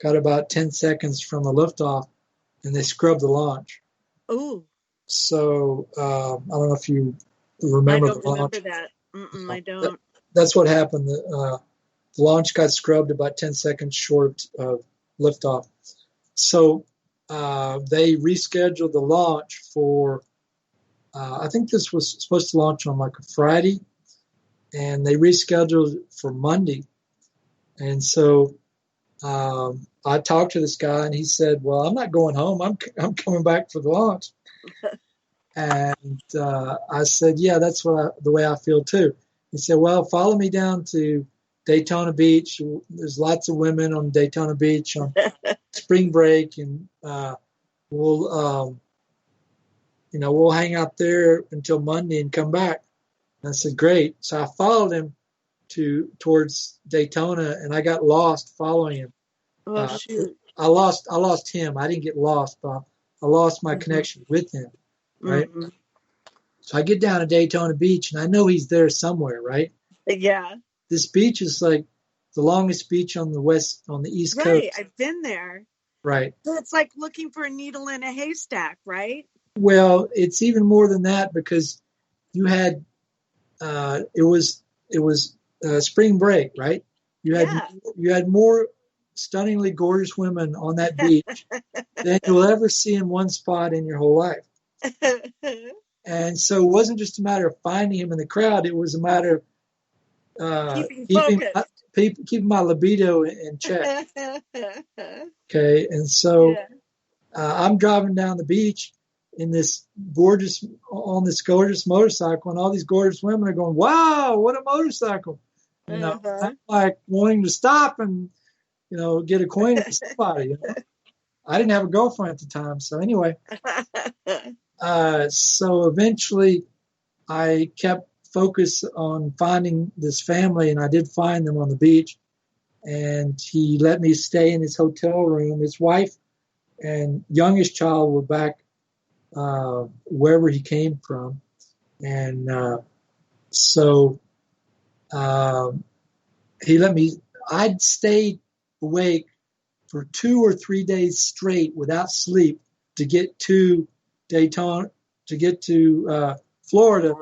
got about 10 seconds from the liftoff, and they scrubbed the launch. Ooh. So I don't know if you remember the launch. I don't remember that. I don't. That's what happened. The launch got scrubbed about 10 seconds short of liftoff. So they rescheduled the launch for, I think this was supposed to launch on like a Friday, and they rescheduled it for Monday. And so I talked to this guy, and he said, well, I'm not going home. I'm coming back for the launch. And I said, yeah, that's the way I feel too. He said, well, follow me down to Daytona Beach. There's lots of women on Daytona Beach on spring break, and we'll hang out there until Monday and come back. And I said, great. So I followed him towards Daytona, and I got lost following him. Oh, shoot. I lost him. I didn't get lost, but I lost my connection with him, right? Mm-hmm. So I get down to Daytona Beach, and I know he's there somewhere, right? Yeah. This beach is like the longest beach on the East Coast. Right. I've been there. Right. It's like looking for a needle in a haystack, right? Well, it's even more than that because you had it was spring break, right? You had more stunningly gorgeous women on that beach than you'll ever see in one spot in your whole life. And so it wasn't just a matter of finding him in the crowd; it was a matter of keeping my libido in check. Okay, and so I'm driving down the beach on this gorgeous motorcycle, and all these gorgeous women are going, "Wow, what a motorcycle!" You know, I'm like wanting to stop and get acquainted with somebody. You know? I didn't have a girlfriend at the time, so anyway. So eventually, I kept focus on finding this family, and I did find them on the beach. And he let me stay in his hotel room. His wife and youngest child were back wherever he came from. And so he let me, I'd stayed awake for 2 or 3 days straight without sleep to get to Daytona, to get to Florida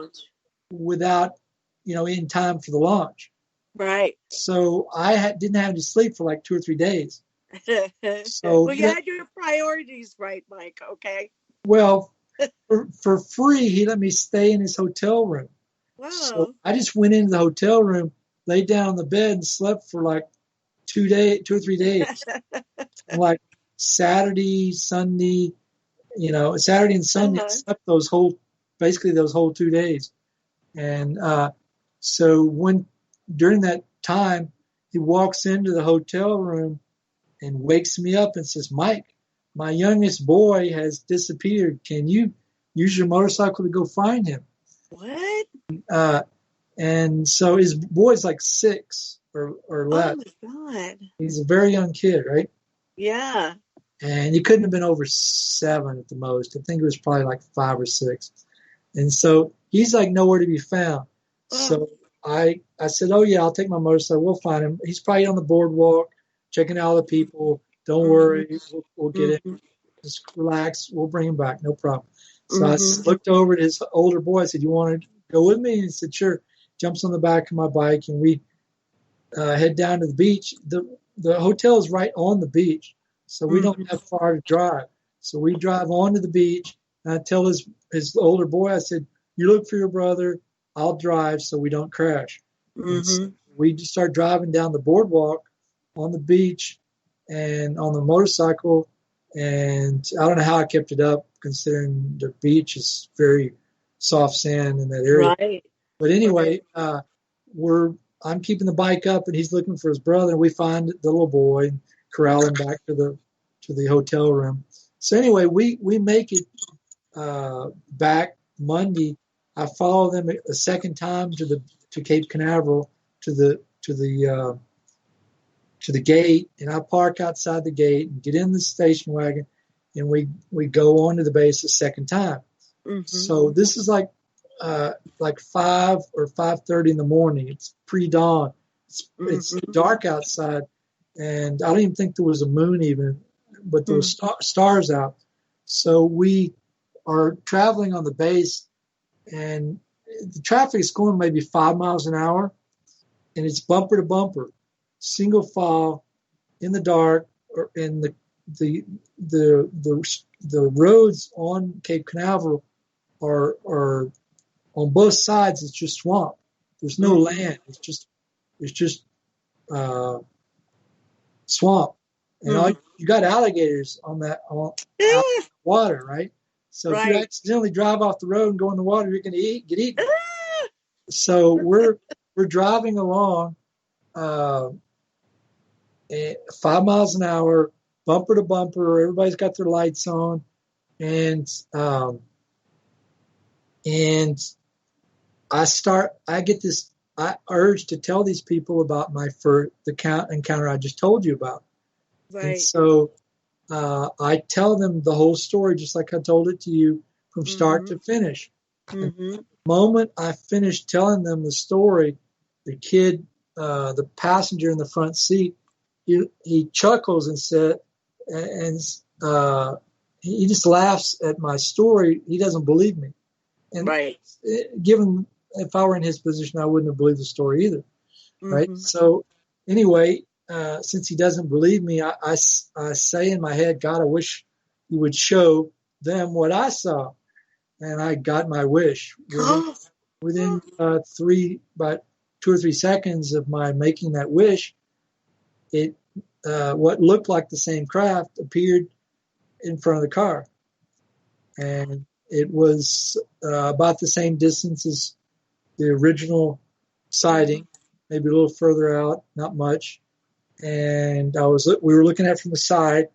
without, in time for the launch. Right. So I didn't have any sleep for like 2 or 3 days. So you had your priorities right, Mike. Okay. Well, for free, he let me stay in his hotel room. Wow. So I just went into the hotel room, laid down on the bed, and slept for like 2 or 3 days. Like Saturday, Sunday, Saturday and Sunday, I slept those whole 2 days. And so during that time, he walks into the hotel room and wakes me up and says, "Mike, my youngest boy has disappeared. Can you use your motorcycle to go find him?" What? And so his boy's like 6 or less. Oh my God. He's a very young kid, right? Yeah. And he couldn't have been over 7 at the most. I think it was probably like 5 or 6. And so he's like nowhere to be found. Oh. So I said, "Oh yeah, I'll take my motorcycle. We'll find him. He's probably on the boardwalk, checking out all the people. Don't worry, we'll get him. Just relax. We'll bring him back. No problem." So I looked over at his older boy. I said, "You want to go with me?" And he said, "Sure." Jumps on the back of my bike, and we head down to the beach. The hotel is right on the beach, so we don't have far to drive. So we drive onto the beach, and I tell his older boy, I said, "You look for your brother. I'll drive so we don't crash." So we just start driving down the boardwalk on the beach and on the motorcycle. And I don't know how I kept it up, considering the beach is very soft sand in that area. Right. But anyway, I'm keeping the bike up, and he's looking for his brother. And we find the little boy and corral him back to the hotel room. So anyway, we make it back Monday. I follow them a second time to Cape Canaveral to the gate, and I park outside the gate and get in the station wagon, and we go on to the base a second time. So this is like 5 or 5:30 in the morning. It's pre-dawn. It's dark outside, and I don't even think there was a moon even, but there was stars out. So we are traveling on the base, and the traffic is going maybe 5 miles an hour, and it's bumper to bumper, single file in the dark, or in the roads on Cape Canaveral are on both sides. It's just swamp. There's no land. It's just swamp, and you got alligators on out in the water, right? So if you accidentally drive off the road and go in the water, you're going to get eaten. So we're driving along 5 miles an hour, bumper to bumper. Everybody's got their lights on, and I get this urged to tell these people about the encounter I just told you about. Right. And so I tell them the whole story, just like I told it to you, from start to finish. And the moment I finished telling them the story, the kid, the passenger in the front seat, he chuckles and said, and he just laughs at my story. He doesn't believe me. And right. Given, if I were in his position, I wouldn't have believed the story either. Right. So anyway, since he doesn't believe me, I say in my head, God, I wish you would show them what I saw. And I got my wish. Within about 2 or 3 seconds of my making that wish, what looked like the same craft appeared in front of the car. And it was about the same distance as the original sighting, maybe a little further out, not much. And we were looking at it from the side,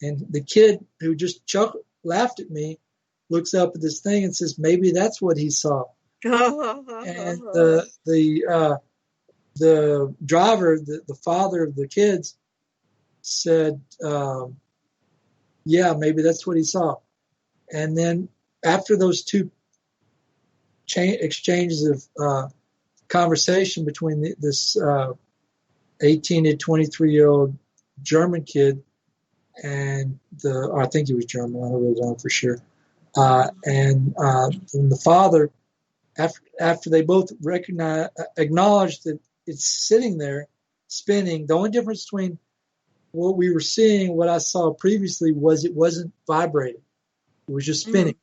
and the kid who just laughed at me looks up at this thing and says, maybe that's what he saw. And the driver, the father of the kids, said, yeah, maybe that's what he saw. And then after those two exchanges of conversation between this 18 to 23-year-old German kid and I think he was German, I don't really know for sure, and the father, after they both acknowledged that it's sitting there spinning. The only difference between what we were seeing, what I saw previously, was it wasn't vibrating. It was just spinning.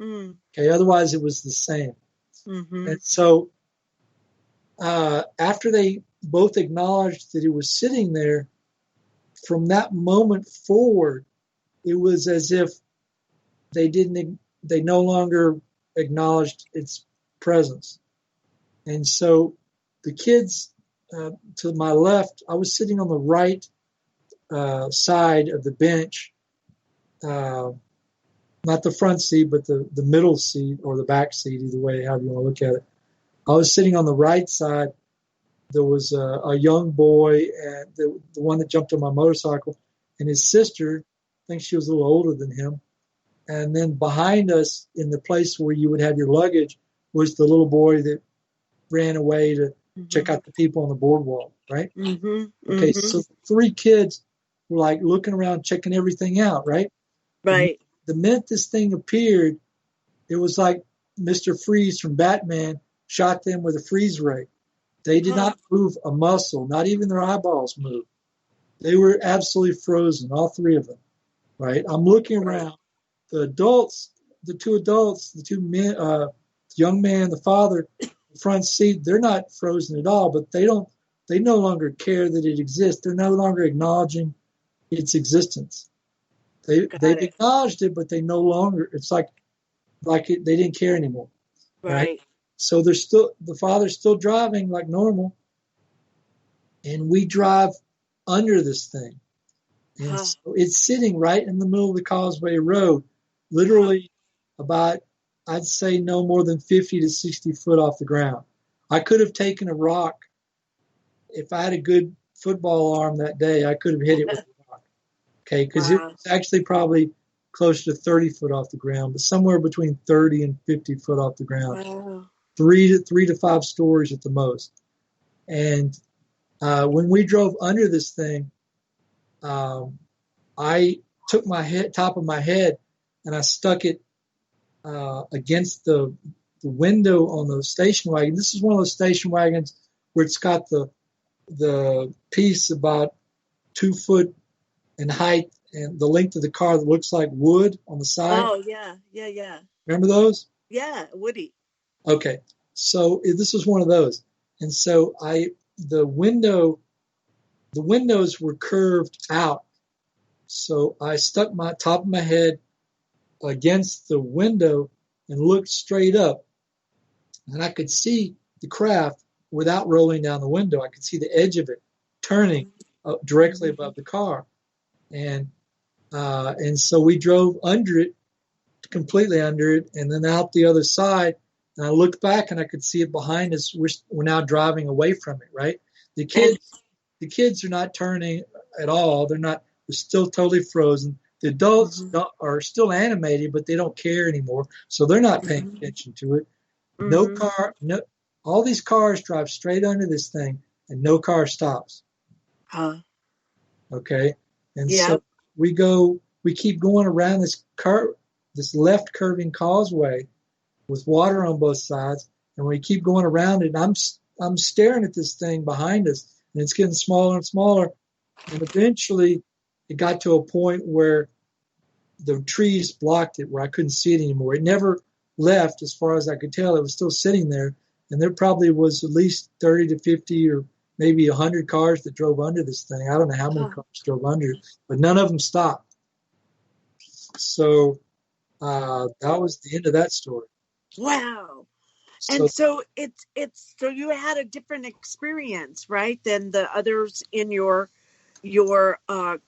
Okay, otherwise it was the same. And so after they both acknowledged that it was sitting there, from that moment forward, it was as if they no longer acknowledged its presence. And so the kids to my left, I was sitting on the right side of the bench, not the front seat, but the middle seat or the back seat, either way, however you want to look at it. I was sitting on the right side. There was a young boy, and the one that jumped on my motorcycle, and his sister. I think she was a little older than him. And then behind us, in the place where you would have your luggage, was the little boy that ran away to check out the people on the boardwalk, right? Okay, so 3 kids were like looking around, checking everything out, right? Right. The minute this thing appeared, it was like Mr. Freeze from Batman shot them with a freeze ray. They did not move a muscle, not even their eyeballs moved. They were absolutely frozen, all 3 of them, right? I'm looking around. The two adults, the 2 men, the young man, the father, the front seat, they're not frozen at all, but they no longer care that it exists. They're no longer acknowledging its existence. They've acknowledged it, but they no longer, it's like they didn't care anymore. Right? So the father's still driving like normal, and we drive under this thing. And so it's sitting right in the middle of the Causeway Road, literally about, I'd say, no more than 50 to 60 foot off the ground. I could have taken a rock. If I had a good football arm that day, I could have hit it with a rock. Okay, because it was actually probably close to 30 foot off the ground, but somewhere between 30 and 50 foot off the ground. Wow. 3 to 5 stories at the most. And when we drove under this thing, I took my top of my head and I stuck it against the window on the station wagon. This is one of those station wagons where it's got the piece about 2 foot in height and the length of the car that looks like wood on the side. Oh, yeah. Remember those? Yeah, woody. Okay, so this was one of those. And so the windows were curved out. So I stuck my top of my head against the window and looked straight up. And I could see the craft without rolling down the window. I could see the edge of it turning directly above the car. And so we drove under it, completely under it, and then out the other side. And I looked back and I could see it behind us. We're now driving away from it, right? The kids are not turning at all. They're still totally frozen. The adults are still animated, but they don't care anymore. So they're not paying attention to it. All these cars drive straight under this thing and no car stops. Okay. And so we keep going around this left curving causeway with water on both sides. And we keep going around it. And I'm staring at this thing behind us, and it's getting smaller and smaller. And eventually it got to a point where the trees blocked it, where I couldn't see it anymore. It never left, as far as I could tell. It was still sitting there. And there probably was at least 30 to 50 or maybe 100 cars that drove under this thing. I don't know how many cars drove under it, but none of them stopped. So that was the end of that story. Wow. And so so you had a different experience, right, than the others in your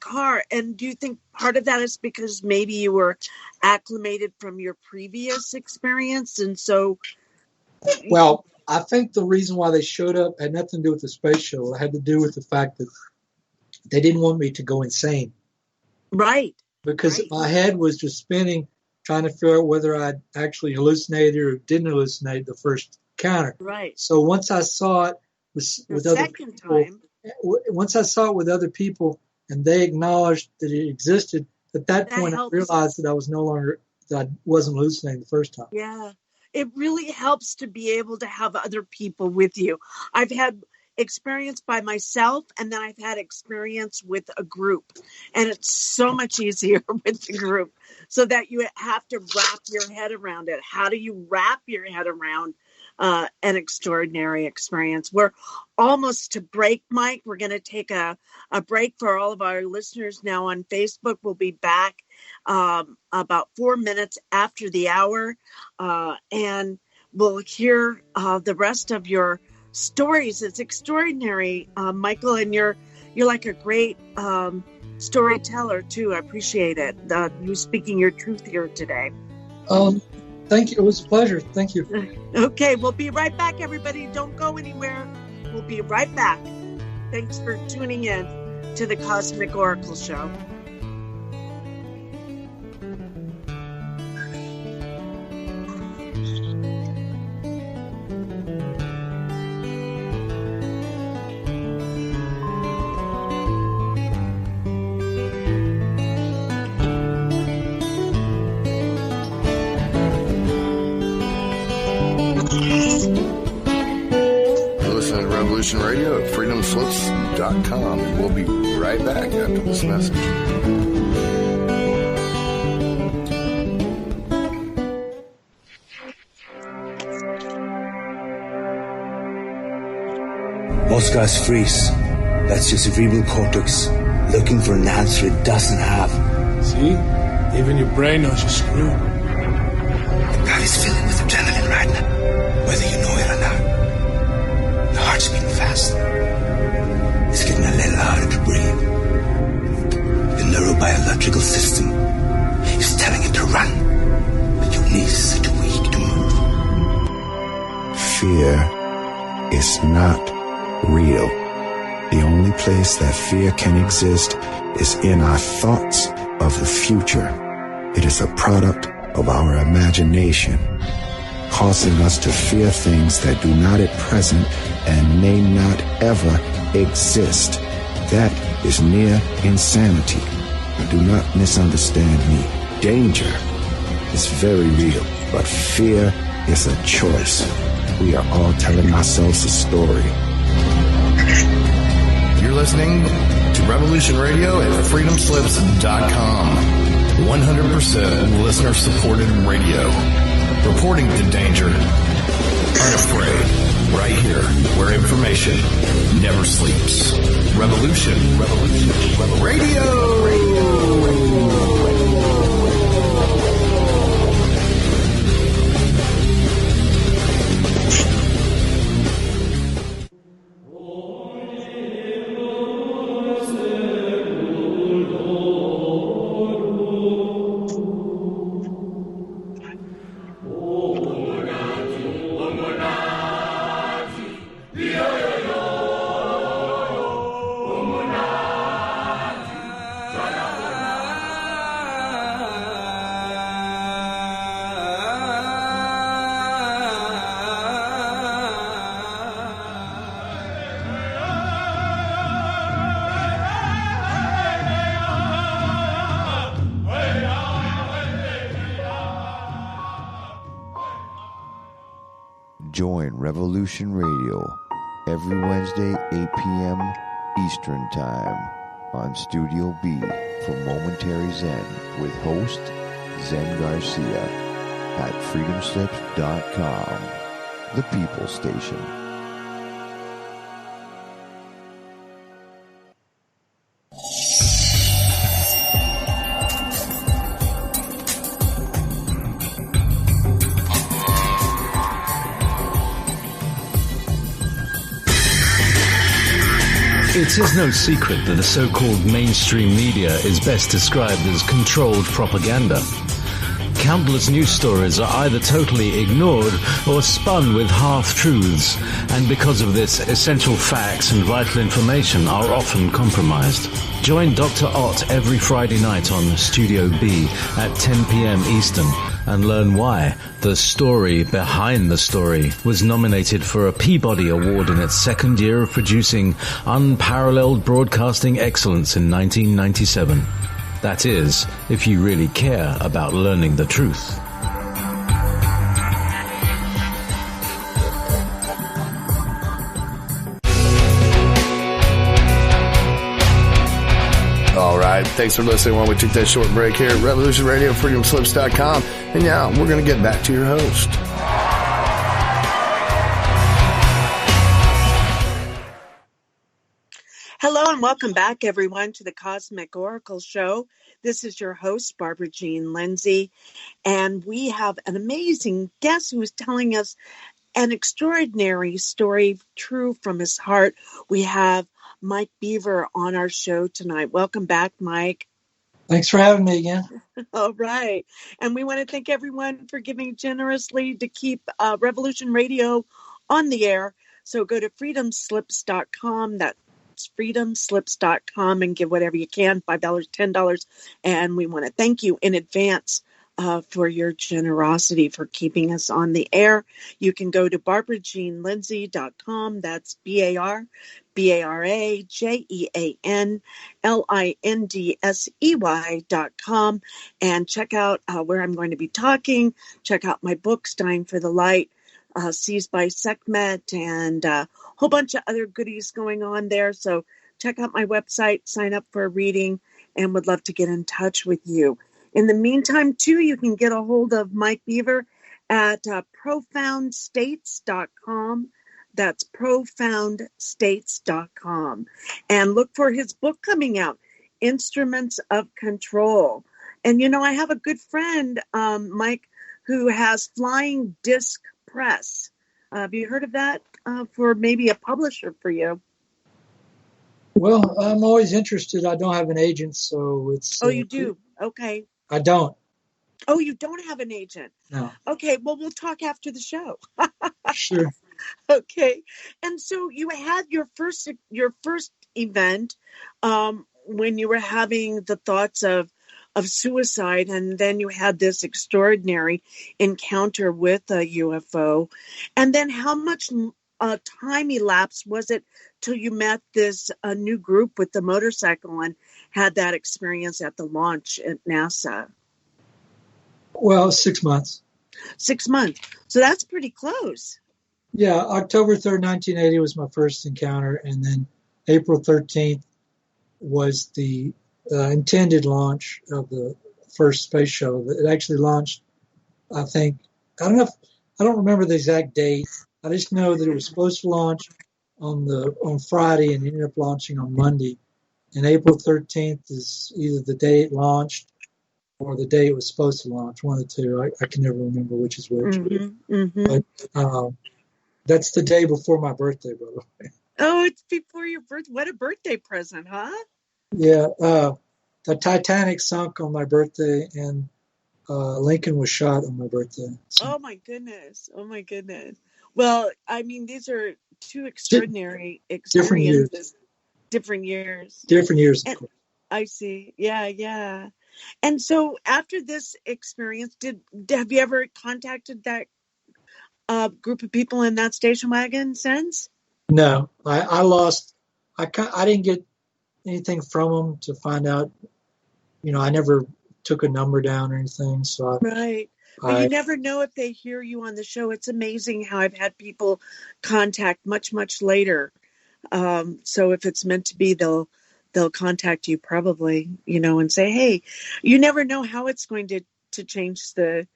car. And do you think part of that is because maybe you were acclimated from your previous experience? And so, well, I think the reason why they showed up had nothing to do with the space shuttle. It had to do with the fact that they didn't want me to go insane. Right. Because my head was just spinning, trying to figure out whether I'd actually hallucinated or didn't hallucinate the first encounter. Right. So once I saw it with other people, once I saw it with other people and they acknowledged that it existed, at that point I realized that I wasn't hallucinating the first time. Yeah. It really helps to be able to have other people with you. I've had experience by myself, and then I've had experience with a group, and it's so much easier with the group, so that you have to wrap your head around it. How do you wrap your head around an extraordinary experience? We're almost to break, Mike. We're going to take a break for all of our listeners now on Facebook. We'll be back about 4 minutes after the hour, and we'll hear the rest of your stories. It's extraordinary, Michael, and you're like a great storyteller too. I appreciate it. You speaking your truth here today. Thank you. It was a pleasure. Thank you. Okay, we'll be right back, everybody. Don't go anywhere. We'll be right back. Thanks for tuning in to the Cosmic Oracle Show. Radio at freedomslips.com, and we'll be right back after this message. Most guys freeze. That's your cerebral cortex looking for an answer it doesn't have. See? Even your brain knows you're screwed. The body's filling with adrenaline right now, whether you know it or not. The heart's beating fast. It's getting a little harder to breathe. The neurobiological system is telling it to run, but your knees are too weak to move. Fear is not real. The only place that fear can exist is in our thoughts of the future. It is a product of our imagination, causing us to fear things that do not at present and may not ever exist. That is near insanity. Do not misunderstand me. Danger is very real, but fear is a choice. We are all telling ourselves a story. You're listening to Revolution Radio at freedomslips.com. 100% listener-supported radio. Reporting to danger. Unafraid. Right here, where information never sleeps. Revolution Radio. Join Revolution Radio every Wednesday, 8 p.m. Eastern Time on Studio B for Momentary Zen with host Zen Garcia at freedomslips.com, the People Station. It is no secret that the so-called mainstream media is best described as controlled propaganda. Countless news stories are either totally ignored or spun with half-truths, and because of this, essential facts and vital information are often compromised. Join Dr. Ott every Friday night on Studio B at 10 p.m. Eastern and learn why The Story Behind the Story was nominated for a Peabody Award in its second year of producing unparalleled broadcasting excellence in 1997. That is, if you really care about learning the truth. All right, thanks for listening while we took that short break here at Revolution Radio, freedomslips.com. And now we're going to get back to your host. Hello and welcome back, everyone, to the Cosmic Oracle Show. This is your host, Barbara Jean Lindsey, and we have an amazing guest who is telling us an extraordinary story, true from his heart. We have Mike Beaver on our show tonight. Welcome back, Mike. Thanks for having me again. All right. And we want to thank everyone for giving generously to keep Revolution Radio on the air. So go to freedomslips.com. That's freedomslips.com and give whatever you can, $5, $10. And we want to thank you in advance for your generosity for keeping us on the air. You can go to barbarajeanlindsey.com. That's BarbaraJeanLindsey.com and check out where I'm going to be talking. Check out my books, Dying for the Light, Seized by Sekhmet, and a whole bunch of other goodies going on there. So check out my website, sign up for a reading, and would love to get in touch with you. In the meantime, too, you can get a hold of Mike Beaver at profoundstates.com. That's profoundstates.com. And look for his book coming out, Instruments of Control. And, you know, I have a good friend, Mike, who has Flying Disc Press. Have you heard of that for maybe a publisher for you? Well, I'm always interested. I don't have an agent, so it's... Oh, you do? Okay. I don't. Oh, you don't have an agent? No. Okay, well, we'll talk after the show. Sure. Okay. And so you had your first event when you were having the thoughts of suicide, and then you had this extraordinary encounter with a UFO. And then how much time elapsed was it till you met this new group with the motorcycle and had that experience at the launch at NASA? Well, 6 months. 6 months. So that's pretty close. Yeah, October 3rd, 1980 was my first encounter, and then April 13th was the intended launch of the first space shuttle. It actually launched, I think, I don't remember the exact date. I just know that it was supposed to launch on Friday and ended up launching on Monday. And April 13th is either the day it launched or the day it was supposed to launch, one of the two. I can never remember which is which. Mm-hmm, mm-hmm. But that's the day before my birthday, by the way. Oh, it's before your birthday. What a birthday present, huh? Yeah. The Titanic sunk on my birthday, and Lincoln was shot on my birthday. So. Oh, my goodness. Oh, my goodness. Well, I mean, these are two extraordinary experiences. Different years. Different years, of course. I see. Yeah, yeah. And so after this experience, have you ever contacted that group of people in that station wagon since? No, I lost. I didn't get anything from them to find out. You know, I never took a number down or anything. So right. But you never know if they hear you on the show. It's amazing how I've had people contact much, much later. So if it's meant to be, they'll contact you probably, and say, hey, you never know how it's going to change the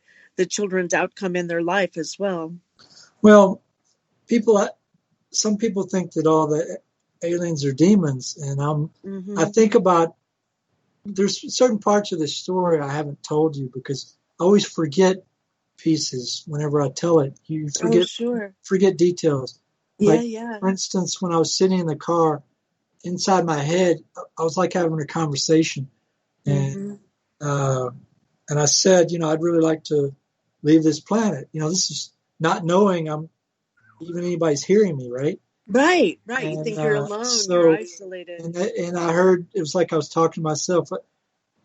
children's outcome in their life as well. Well, some people think that all the aliens are demons, and I think about, there's certain parts of the story I haven't told you because I always forget pieces whenever I tell it. You forget details. For instance, when I was sitting in the car, inside my head, I was like having a conversation, and I said, I'd really like to leave this planet. This is not knowing even anybody's hearing me, right? Right. And, you think you're alone, you're isolated. And I heard, it was like I was talking to myself.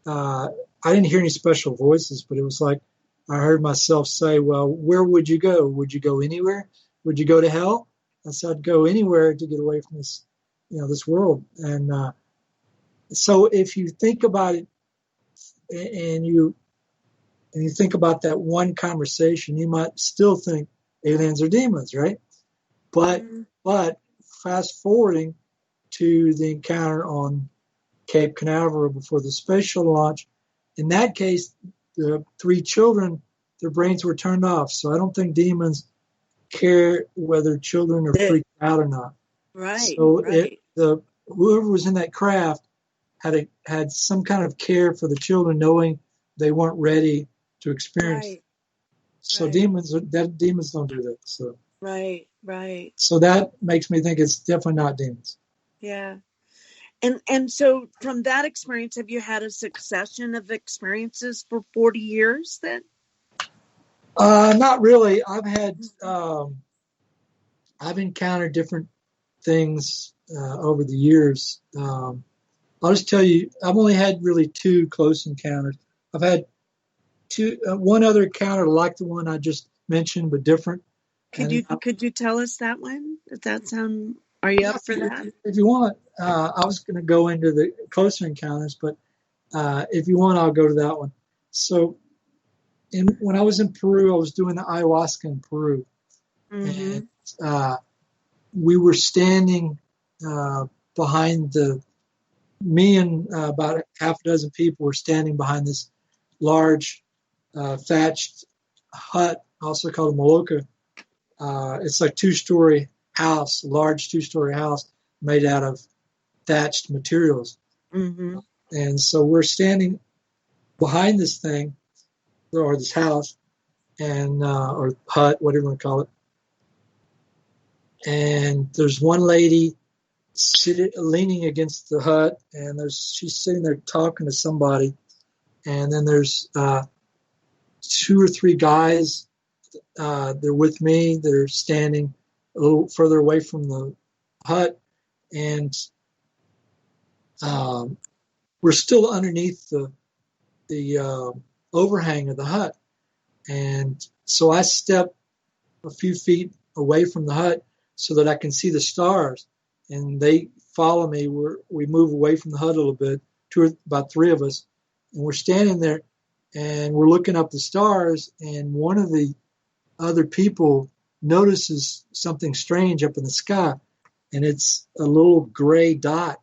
I didn't hear any special voices, but it was like I heard myself say, well, where would you go? Would you go anywhere? Would you go to hell? I said, I'd go anywhere to get away from this, this world. And so if you think about it and you think about that one conversation, you might still think aliens are demons, right? But fast forwarding to the encounter on Cape Canaveral before the spatial launch, in that case, the 3 children, their brains were turned off. So I don't think demons care whether children are freaked out or not. Right. So whoever was in that craft had some kind of care for the children, knowing they weren't ready to experience. Right. So demons don't do that. So right. So that makes me think it's definitely not demons. Yeah. And so from that experience, have you had a succession of experiences for 40 years then? Not really. I've encountered different things over the years. I'll just tell you, I've only had really 2 close encounters. I've had one other encounter like the one I just mentioned, but different. Could you tell us that one? Does that sound? Are you up for that? If you want, I was going to go into the closer encounters, but if you want, I'll go to that one. So, when I was in Peru, I was doing the ayahuasca in Peru, and we were standing behind me and about half a dozen people were standing behind this large thatched hut, also called a maloca. It's like 2-story house, large 2-story house made out of thatched materials. And so we're standing behind this thing, or this house, and or hut, whatever you want to call it. And there's one lady leaning against the hut, and she's sitting there talking to somebody. And then there's 2 or 3 guys. They're with me. They're standing a little further away from the hut, and we're still underneath the overhang of the hut. And so I step a few feet away from the hut so that I can see the stars, and they follow me. We move away from the hut a little bit, about 3 of us, and we're standing there, and we're looking up the stars, and one of the other people notices something strange up in the sky, and it's a little gray dot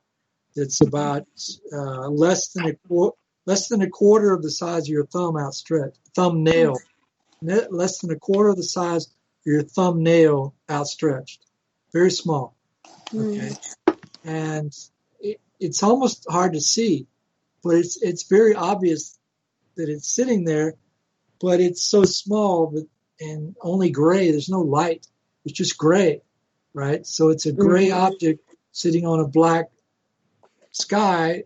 that's about less than a quarter of the size of your thumbnail, less than a quarter of the size of your thumbnail outstretched, very small. Okay, and it's almost hard to see, but it's very obvious that it's sitting there, but it's so small and only gray. There's no light. It's just gray, right? So it's a gray object sitting on a black sky,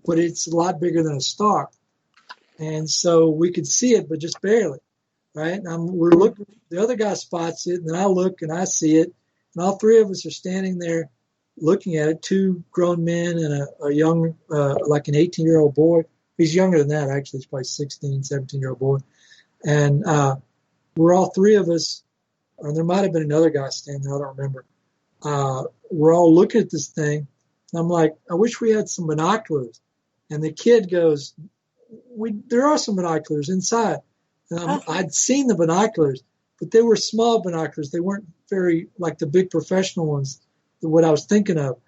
but it's a lot bigger than a star. And so we could see it, but just barely, right? And we're looking. The other guy spots it, and then I look and I see it, and all 3 of us are standing there looking at it. 2 grown men and a young, like an 18-year-old boy. He's younger than that, actually. He's probably 16, 17-year-old boy. And we're all 3 of us, or there might have been another guy standing there, I don't remember. We're all looking at this thing. And I'm like, I wish we had some binoculars. And the kid goes, there are some binoculars inside. And I'd seen the binoculars, but they were small binoculars. They weren't very like the big professional ones, what I was thinking of.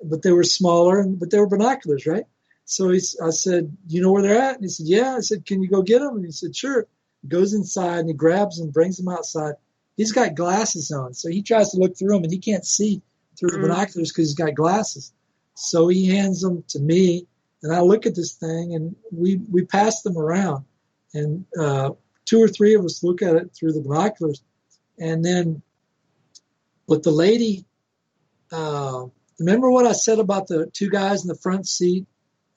But they were smaller, but they were binoculars, right? So I said, you know where they're at? And he said, yeah. I said, can you go get them? And he said, sure. He goes inside and he grabs them, brings them outside. He's got glasses on, so he tries to look through them, and he can't see through the binoculars because he's got glasses. So he hands them to me, and I look at this thing, and we pass them around. And 2 or 3 of us look at it through the binoculars. And then, but the lady, remember what I said about the 2 guys in the front seat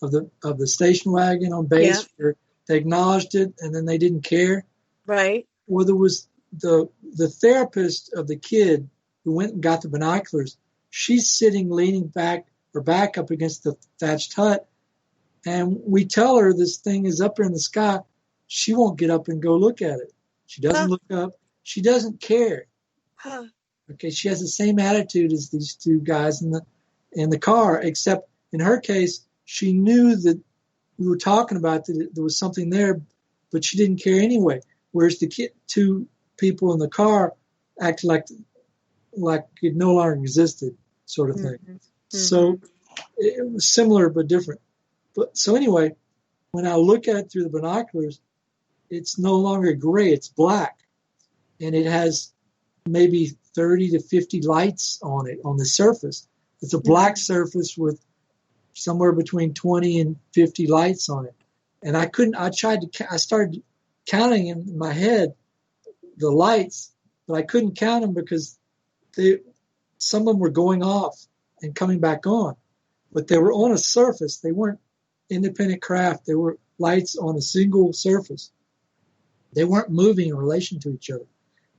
of the station wagon on base? Yeah. Where they acknowledged it, and then they didn't care? Right. Well, there was the therapist of the kid who went and got the binoculars. She's sitting leaning back up against the thatched hut, and we tell her this thing is up there in the sky. She won't get up and go look at it. She doesn't look up. She doesn't care. Okay, she has the same attitude as these 2 guys in the car, except in her case, she knew that we were talking about that there was something there, but she didn't care anyway. Whereas the 2 people in the car acted like it no longer existed, sort of thing. Mm-hmm. So it was similar but different. But so anyway, when I look at it through the binoculars, it's no longer gray; it's black, and it has maybe 30 to 50 lights on it on the surface. It's a black surface with somewhere between 20 and 50 lights on it. And I started counting in my head the lights, but I couldn't count them because some of them were going off and coming back on. But they were on a surface. They weren't independent craft. They were lights on a single surface. They weren't moving in relation to each other.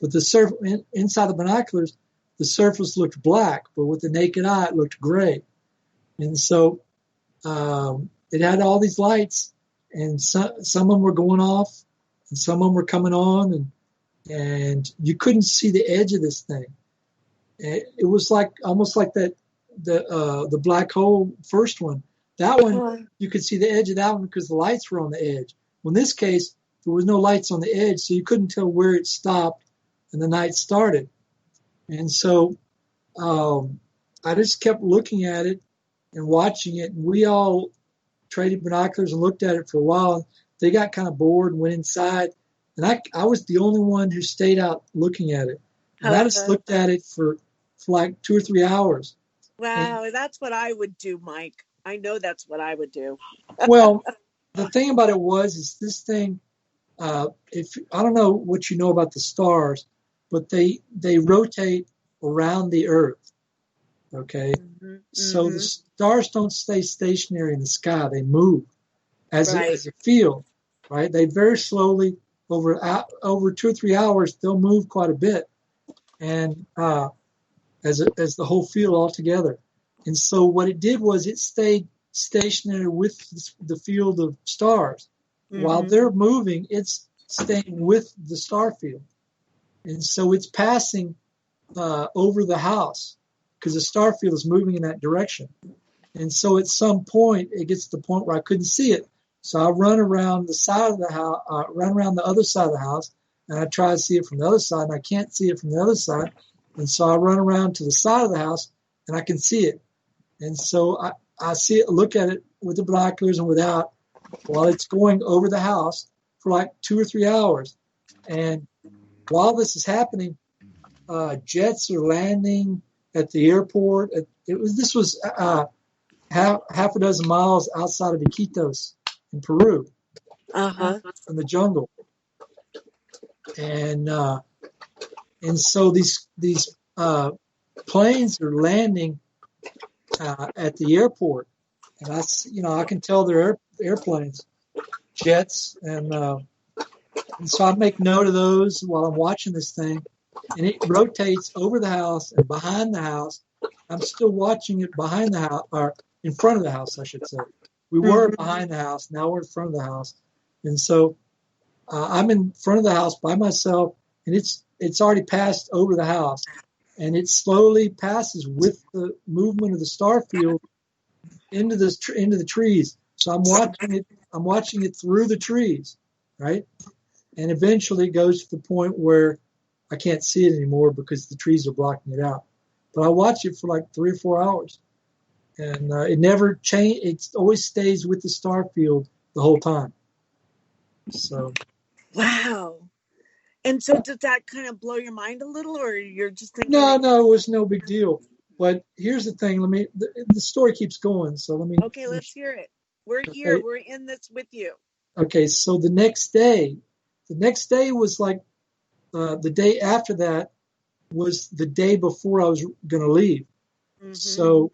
But the inside the binoculars, the surface looked black, but with the naked eye, it looked gray. And so it had all these lights, and some of them were going off, and some of them were coming on, and you couldn't see the edge of this thing. It was almost like the black hole first one. That one, you could see the edge of that one because the lights were on the edge. Well, in this case, there was no lights on the edge, so you couldn't tell where it stopped and the night started. And so I just kept looking at it and watching it. And we all traded binoculars and looked at it for a while. They got kind of bored and went inside. And I was the only one who stayed out looking at it. And I just looked at it for like 2 or 3 hours. Wow, that's what I would do, Mike. I know that's what I would do. Well, the thing about it is this thing, I don't know what you know about the stars, but they rotate around the Earth. Okay? Mm-hmm. So the stars don't stay stationary in the sky. They move as a field, right? They very slowly, over 2 or 3 hours, they'll move quite a bit, and as the whole field altogether. And so what it did was it stayed stationary with the field of stars. Mm-hmm. While they're moving, it's staying with the star field. And so it's passing over the house because the star field is moving in that direction. And so at some point, it gets to the point where I couldn't see it. So I run around the side of the house, run around the other side of the house, and I try to see it from the other side, and I can't see it from the other side. And so I run around to the side of the house, and I can see it. And so I see it, look at it with the binoculars and without, while it's going over the house for like 2 or 3 hours. And while this is happening, jets are landing at the airport. This was half a dozen miles outside of Iquitos in Peru, in the jungle. And so these planes are landing at the airport, and I can tell they're airplanes, jets, and so I make note of those while I'm watching this thing, and it rotates over the house and behind the house. I'm still watching it behind the house, or in front of the house, I should say. We were behind the house, now we're in front of the house, and so I'm in front of the house by myself, and it's already passed over the house. And it slowly passes with the movement of the star field into the trees. So I'm watching it through the trees, right? and eventually it goes to the point where I can't see it anymore because the trees are blocking it out. But I watch it for like 3 or 4 hours, and it never changes. It always stays with the star field the whole time. So, wow. And so does that kind of blow your mind a little, or you're just thinking? no, it was no big deal. But here's the thing. The story keeps going. So let me. Okay, let's hear it. We're here. We're in this with you. Okay, so the next day was like the day after that was the day before I was going to leave. Mm-hmm. So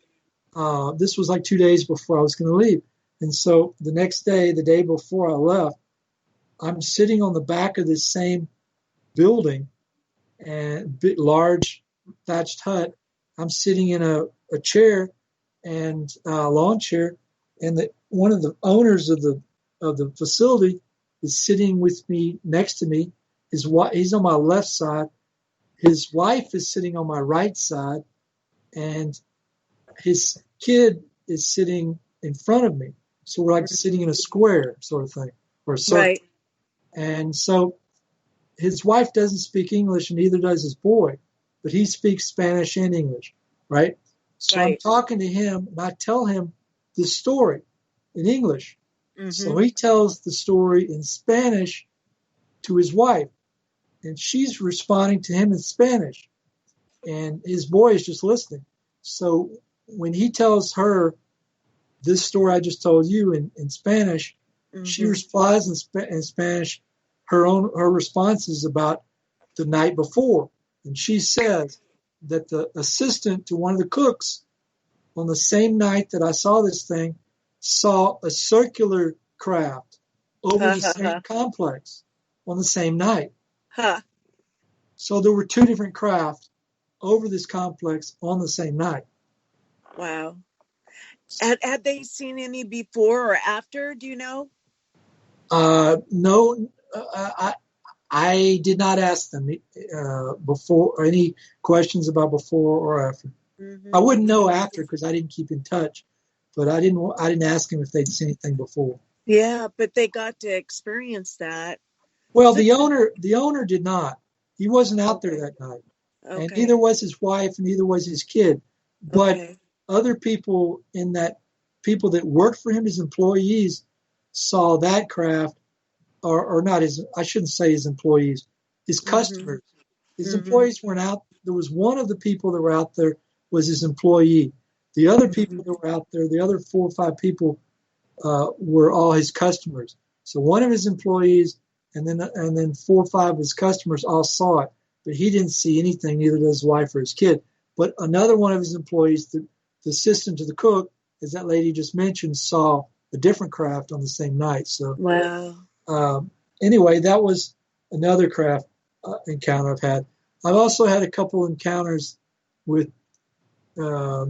this was like 2 days before I was going to leave. And so the next day, the day before I left, I'm sitting on the back of this same building, and big, large thatched hut. I'm sitting in a chair and a lawn chair, and one of the owners of the facility is sitting with me next to me. He's on my left side. His wife is sitting on my right side, and his kid is sitting in front of me. So we're like sitting in a square sort of thing, or a circle. Right. And so his wife doesn't speak English, and neither does his boy, but he speaks Spanish and English, right? So I'm talking to him, and I tell him this story in English. Mm-hmm. So he tells the story in Spanish to his wife, and she's responding to him in Spanish, and his boy is just listening. So when he tells her this story I just told you in Spanish, mm-hmm. she replies in Spanish her responses about the night before. And she says that the assistant to one of the cooks on the same night that I saw this thing saw a circular craft over the same complex on the same night. Huh. So there were 2 different craft over this complex on the same night. Wow. Had they seen any before or after? Do you know? No. I did not ask them before, or any questions about before or after. Mm-hmm. I wouldn't know after because I didn't keep in touch, but I didn't ask them if they'd seen anything before. Yeah, but they got to experience that. Well, the owner did not. He wasn't out there that night, and neither was his wife, and neither was his kid. But other people people that worked for him, his employees, saw that craft. Or not I shouldn't say his employees, his customers. Mm-hmm. His employees weren't out. There was one of the people that were out there was his employee. The other people that were out there, the other 4 or 5 people, were all his customers. So one of his employees and then 4 or 5 of his customers all saw it, but he didn't see anything, neither does his wife or his kid. But another one of his employees, the assistant to the cook, as that lady just mentioned, saw a different craft on the same night. So wow. Anyway, that was another craft encounter I've had. I've also had a couple encounters with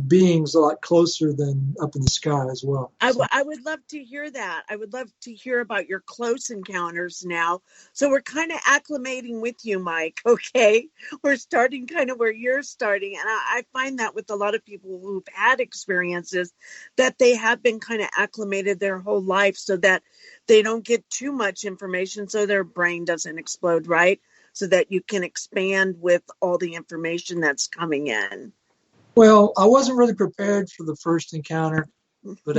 beings a lot closer than up in the sky as well. I would love to hear that. I would love to hear about your close encounters now. So we're kind of acclimating with you, Mike, okay? We're starting kind of where you're starting. And I find that with a lot of people who've had experiences that they have been kind of acclimated their whole life so that they don't get too much information so their brain doesn't explode, right? So that you can expand with all the information that's coming in. Well, I wasn't really prepared for the first encounter, but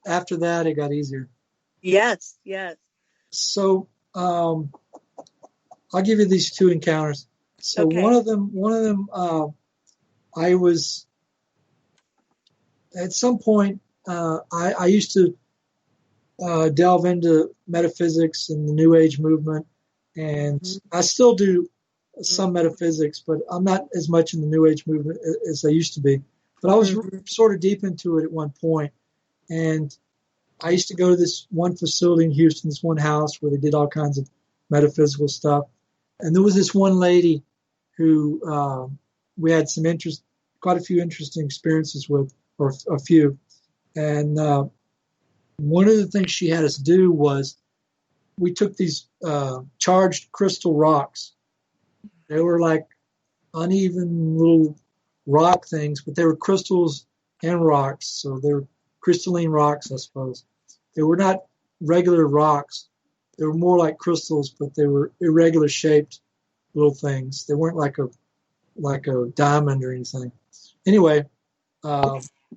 after that, it got easier. Yes. So I'll give you these 2 encounters. So one of them, I was at some point. I used to delve into metaphysics and the New Age movement, and I still do some metaphysics, but I'm not as much in the New Age movement as I used to be. But I was sort of deep into it at one point, and I used to go to this one facility in Houston, this one house where they did all kinds of metaphysical stuff. And there was this one lady who we had quite a few interesting experiences with, or a few. And one of the things she had us do was we took these charged crystal rocks. They were like uneven little rock things, but they were crystals and rocks. So they were crystalline rocks, I suppose. They were not regular rocks, They were more like crystals, but they were irregular shaped little things. They weren't like a diamond or anything. Anyway,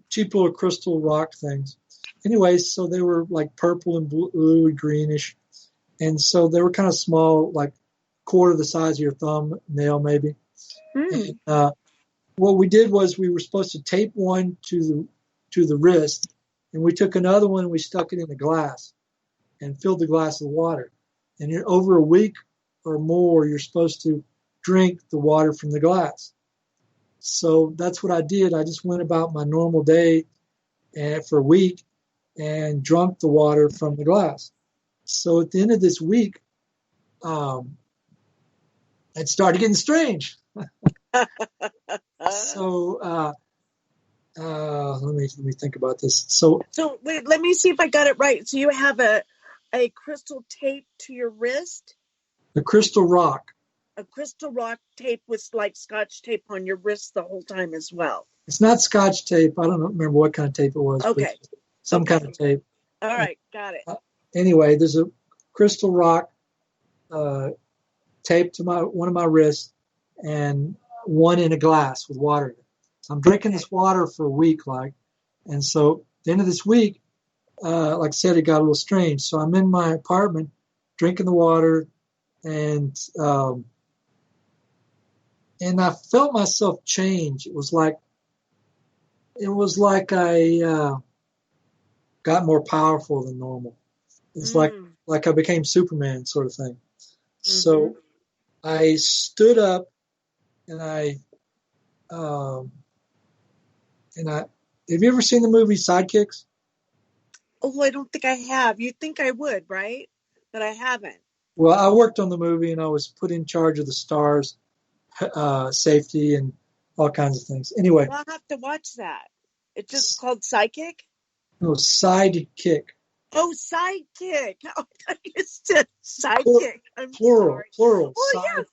cheap little crystal rock things. Anyway, so they were like purple and blue and greenish. And so they were kind of small, like quarter the size of your thumbnail maybe. And, what we did was we were supposed to tape one to the wrist, and we took another one and we stuck it in the glass and filled the glass with water. And over a week or more, you're supposed to drink the water from the glass. So that's what I did. I just went about my normal day for a week and drank the water from the glass. So at the end of this week, it started getting strange. So let me think about this. So wait, let me see if I got it right. So you have a crystal tape to your wrist? A crystal rock. A crystal rock tape with like Scotch tape on your wrist the whole time as well. It's not Scotch tape. I don't remember what kind of tape it was. Okay. Some kind of tape. All right, got it. Anyway, there's a crystal rock taped to one of my wrists and one in a glass with water in it. So I'm drinking this water for a week, and so at the end of this week, like I said, it got a little strange. So I'm in my apartment drinking the water, and I felt myself change. It was like I got more powerful than normal. It's like I became Superman, sort of thing. Mm-hmm. So I stood up and have you ever seen the movie Sidekicks? Oh, I don't think I have. You'd think I would, right? But I haven't. Well, I worked on the movie and I was put in charge of the stars, safety and all kinds of things. Anyway. Well, I'll have to watch that. It's just called Psychic? No, Sidekick. Oh, Sidekick. Oh, you said Sidekick. I'm plural. Plural. Oh, yeah,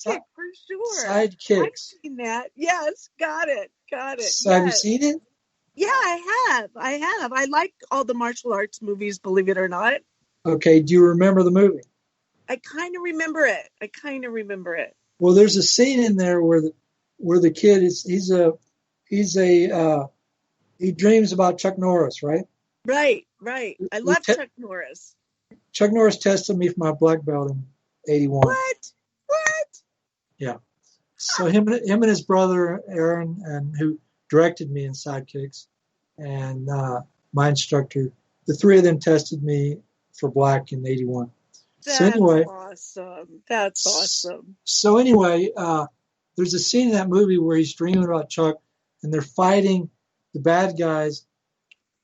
Sidekick for sure. Sidekicks. I've seen that. Yes, got it. So have you seen it? Yeah, I have. I like all the martial arts movies, believe it or not. Okay, do you remember the movie? I kind of remember it. Well, there's a scene in there where the kid he dreams about Chuck Norris, right? Right. I love Chuck Norris. Chuck Norris tested me for my black belt in 81. What? Yeah. So him and his brother Aaron, and who directed me in Sidekicks, and my instructor, the three of them tested me for black in 81. That's awesome. So anyway, there's a scene in that movie where he's dreaming about Chuck, and they're fighting the bad guys,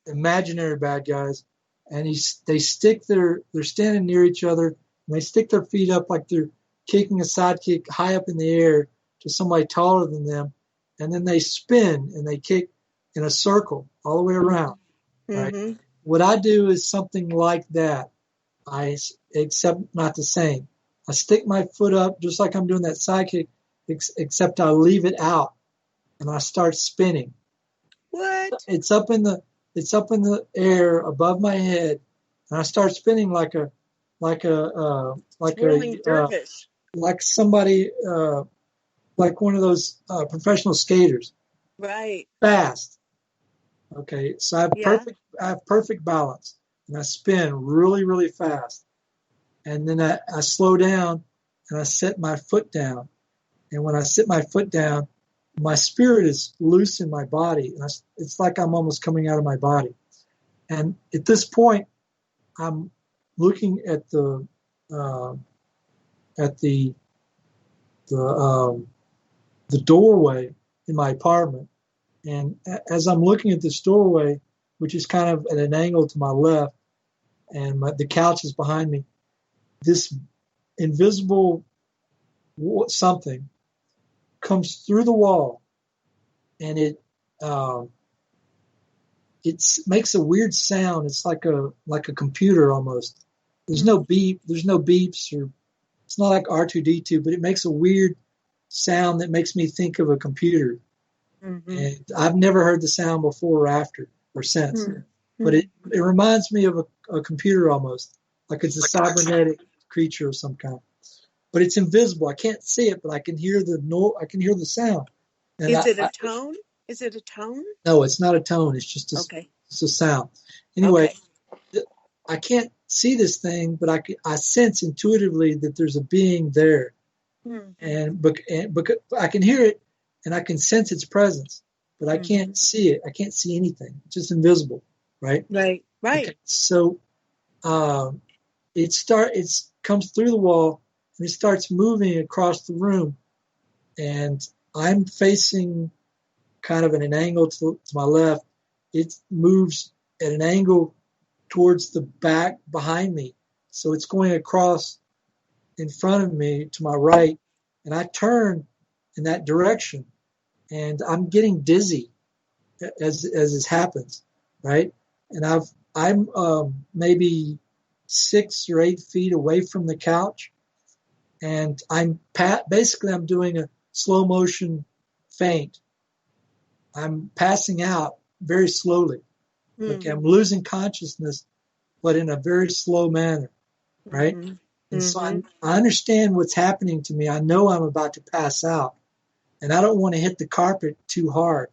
imaginary bad guys, and they're standing near each other, and they stick their feet up like they're kicking a sidekick high up in the air to somebody taller than them, and then they spin and they kick in a circle all the way around. Right? Mm-hmm. What I do is something like that, except not the same. I stick my foot up just like I'm doing that sidekick, except I leave it out and I start spinning. What? It's up in the air above my head, and I start spinning like somebody like one of those professional skaters. Right. Fast. Okay, so I have perfect balance, and I spin really, really fast, and then I slow down and I set my foot down, and when I sit my foot down, my spirit is loose in my body. And it's like I'm almost coming out of my body. And at this point, I'm looking at the doorway in my apartment. And as I'm looking at this doorway, which is kind of at an angle to my left, and the couch is behind me, this invisible something comes through the wall, and it makes a weird sound. It's like a computer almost. There's no beep. There's no beeps, or it's not like R2D2, but it makes a weird sound that makes me think of a computer. Mm-hmm. And I've never heard the sound before or after or since, but it reminds me of a computer almost. like it's a cybernetic creature of some kind. But it's invisible. I can't see it, but I can hear I can hear the sound. And Is it a tone? Is it a tone? No, it's not a tone. It's just it's a sound. Anyway, I can't see this thing, but I sense intuitively that there's a being there. And because I can hear it and I can sense its presence, but I can't see it. I can't see anything. It's just invisible, right? Right. Okay. So it comes through the wall and it starts moving across the room, and I'm facing kind of at an angle to my left. It moves at an angle towards the back behind me. So it's going across in front of me to my right, and I turn in that direction, and I'm getting dizzy as this happens, right? And I'm maybe 6 or 8 feet away from the couch, and I'm doing a slow motion faint. I'm passing out very slowly. Okay, I'm losing consciousness, but in a very slow manner, right? And so I understand what's happening to me. I know I'm about to pass out, and I don't want to hit the carpet too hard.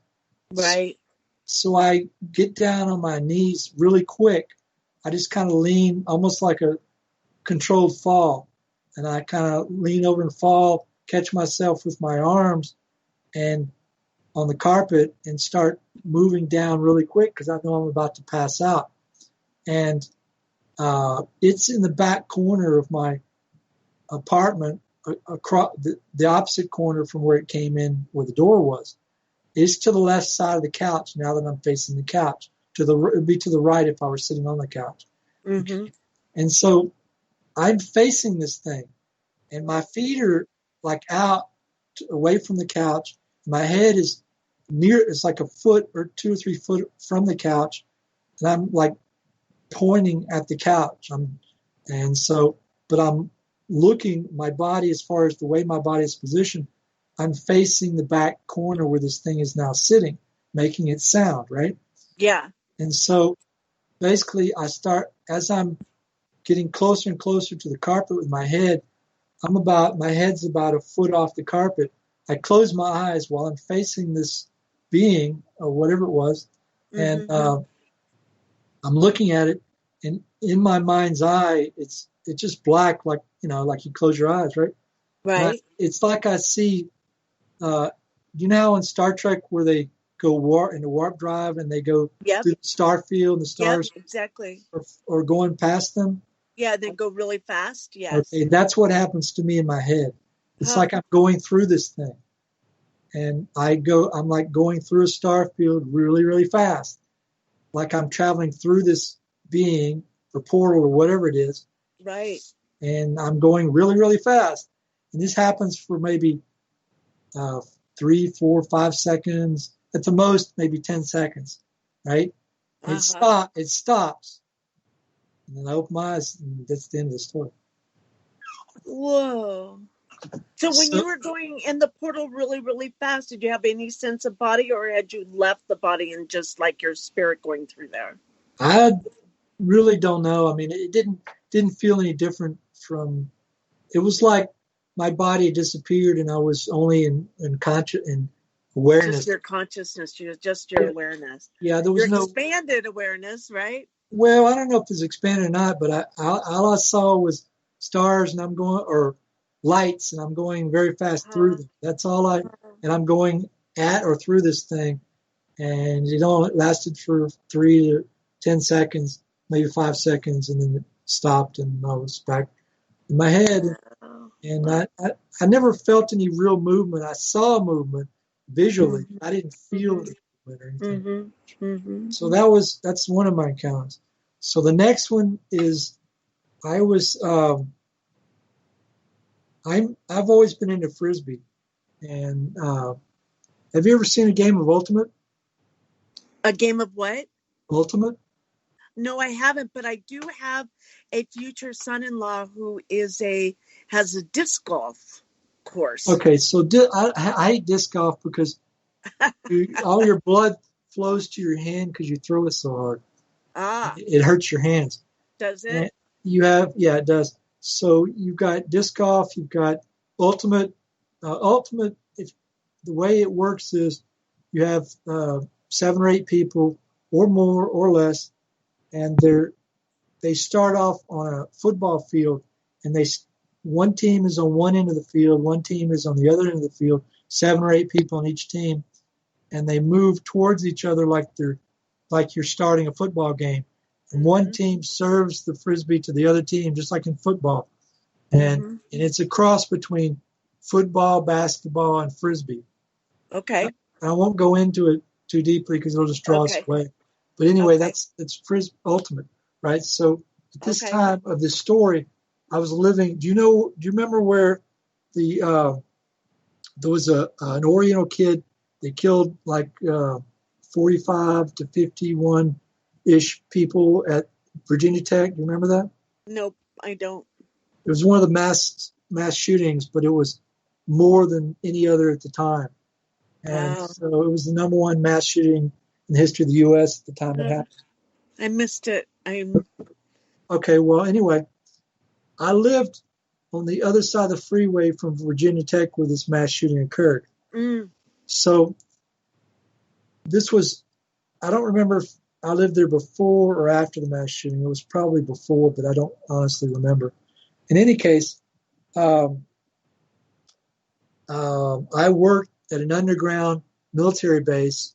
Right. So I get down on my knees really quick. I just kind of lean, almost like a controlled fall, and I kind of lean over and fall, catch myself with my arms and on the carpet, and start moving down really quick because I know I'm about to pass out. And it's in the back corner of my apartment, across the opposite corner from where it came in, where the door was. It's to the left side of the couch now that I'm facing the couch. It would be to the right if I were sitting on the couch. And so I'm facing this thing, and my feet are like out away from the couch. My head is it's like a foot or 2 or 3 foot from the couch, and I'm like pointing at the couch. But I'm looking, my body, as far as the way my body is positioned, I'm facing the back corner where this thing is now sitting, making it sound, right? Yeah. And so basically as I'm getting closer and closer to the carpet with my head, my head's about a foot off the carpet. I close my eyes while I'm facing this being or whatever it was, and I'm looking at it, and in my mind's eye, it's just black, like like you close your eyes, right? Right. It's like I see, you know how in Star Trek where they go into warp drive and they go through the star field and the stars, exactly, or going past them. Yeah, they go really fast. Yes. Okay, that's what happens to me in my head. It's like I'm going through this thing. And I'm like going through a star field really, really fast. Like I'm traveling through this being or portal or whatever it is. Right. And I'm going really, really fast. And this happens for maybe 3, 4, 5 seconds. At the most, maybe 10 seconds. Right? It stops. And then I open my eyes, and that's the end of the story. Whoa. So when you were going in the portal really, really fast, did you have any sense of body, or had you left the body and just like your spirit going through there? I really don't know. I mean, it didn't feel any different from. It was like my body disappeared and I was only in awareness. Just your consciousness, just your awareness. Yeah, there was no expanded awareness, right? Well, I don't know if it's expanded or not, but all I saw was stars, and I'm going, or lights, and I'm going very fast through them. That's all and I'm going at or through this thing, and it only lasted for 3 to 10 seconds, maybe 5 seconds, and then it stopped, and I was back in my head. And I never felt any real movement. I saw movement visually. I didn't feel any movement or anything. So that's one of my encounters. So the next one is I was I've always been into Frisbee. And have you ever seen a game of Ultimate? A game of what? Ultimate? No, I haven't, but I do have a future son-in-law who has a disc golf course. Okay, so I hate disc golf because all your blood flows to your hand because you throw it so hard. It hurts your hands. Does it? You have, yeah, it does. So you've got disc golf, you've got ultimate. Ultimate, if the way it works is you have 7 or 8 people or more or less, and they start off on a football field, and one team is on one end of the field, one team is on the other end of the field, 7 or 8 people on each team, and they move towards each other like you're starting a football game. And one team serves the frisbee to the other team, just like in football. And it's a cross between football, basketball, and frisbee. Okay. I won't go into it too deeply because it'll just draw us away. But anyway, it's frisbee ultimate, right? So at this time of this story, I was living. Do you remember where there was an Oriental kid? They killed like 45 to 51-ish people at Virginia Tech. Do you remember that? Nope, I don't. It was one of the mass shootings, but it was more than any other at the time. And so it was the number one mass shooting in the history of the U.S. at the time it happened. I missed it. Okay, well, anyway, I lived on the other side of the freeway from Virginia Tech where this mass shooting occurred. So this was, I don't remember if I lived there before or after the mass shooting. It was probably before, but I don't honestly remember. In any case, I worked at an underground military base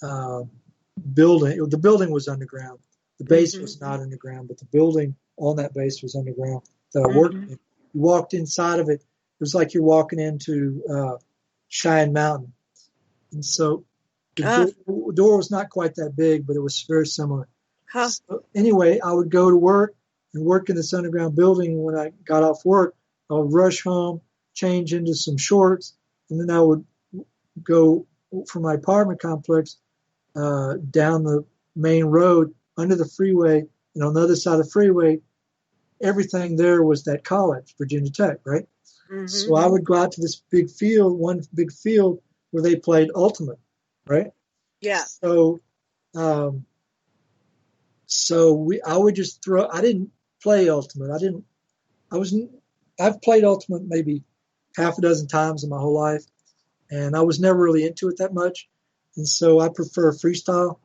building. The building was underground. The base was not underground, but the building on that base was underground that I worked in. You walked inside of it. It was like you're walking into Cheyenne Mountain. And so the door was not quite that big, but it was very similar. So anyway, I would go to work and work in this underground building. When I got off work, I would rush home, change into some shorts, and then I would go from my apartment complex down the main road under the freeway, and on the other side of the freeway, everything there was that college, Virginia Tech, right? So I would go out to this big field, one big field where they played ultimate, right? Yeah. So, I would just throw. I didn't play ultimate. I've played ultimate maybe half a dozen times in my whole life, and I was never really into it that much. And so I prefer freestyle.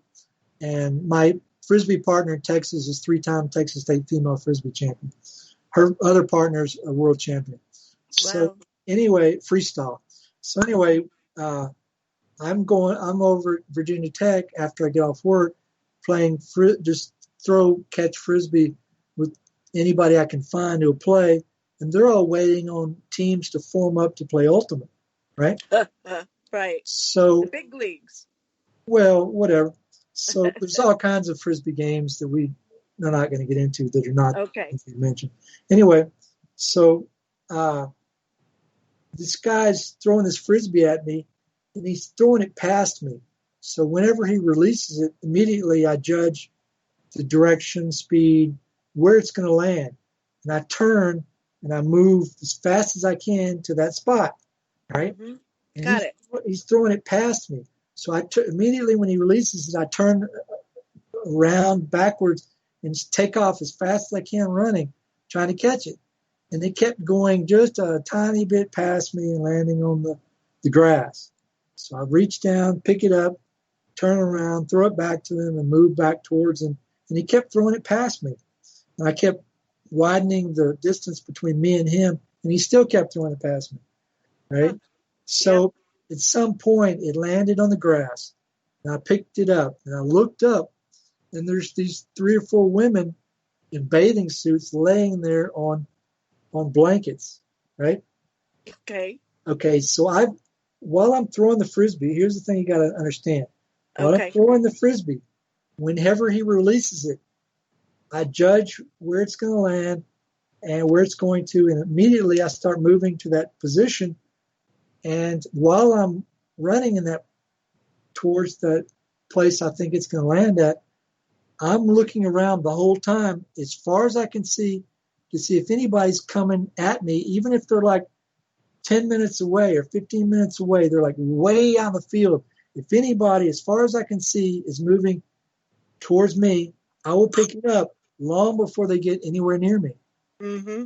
And my Frisbee partner in Texas is 3-time Texas State female Frisbee champion. Her other partner's a world champion. So anyway, freestyle. So anyway, I'm over at Virginia Tech after I get off work, playing just catch Frisbee with anybody I can find who'll play. And they're all waiting on teams to form up to play ultimate, right? Right. So the big leagues. Well, whatever. So there's all kinds of Frisbee games that we're not going to get into that are not mentioned. Anyway, so this guy's throwing this Frisbee at me, and he's throwing it past me. So whenever he releases it, immediately I judge the direction, speed, where it's going to land. And I turn and I move as fast as I can to that spot, right? And Got it. He's throwing it past me. So immediately when he releases it, I turn around backwards and take off as fast as I can running, trying to catch it. And they kept going just a tiny bit past me and landing on the grass. So I reach down, pick it up, turn around, throw it back to him, and move back towards him. And he kept throwing it past me. And I kept widening the distance between me and him, and he still kept throwing it past me, right? So at some point, it landed on the grass, and I picked it up, and I looked up, and there's these 3 or 4 women in bathing suits laying there on blankets, right? Okay, so while I'm throwing the Frisbee, here's the thing you got to understand. While I'm throwing the Frisbee, whenever he releases it, I judge where it's going to land and where it's going to, and immediately I start moving to that position. And while I'm running in that towards the place I think it's going to land at, I'm looking around the whole time as far as I can see to see if anybody's coming at me, even if they're like 10 minutes away or 15 minutes away. They're like way out of the field. If anybody, as far as I can see, is moving towards me, I will pick it up long before they get anywhere near me. Mm-hmm.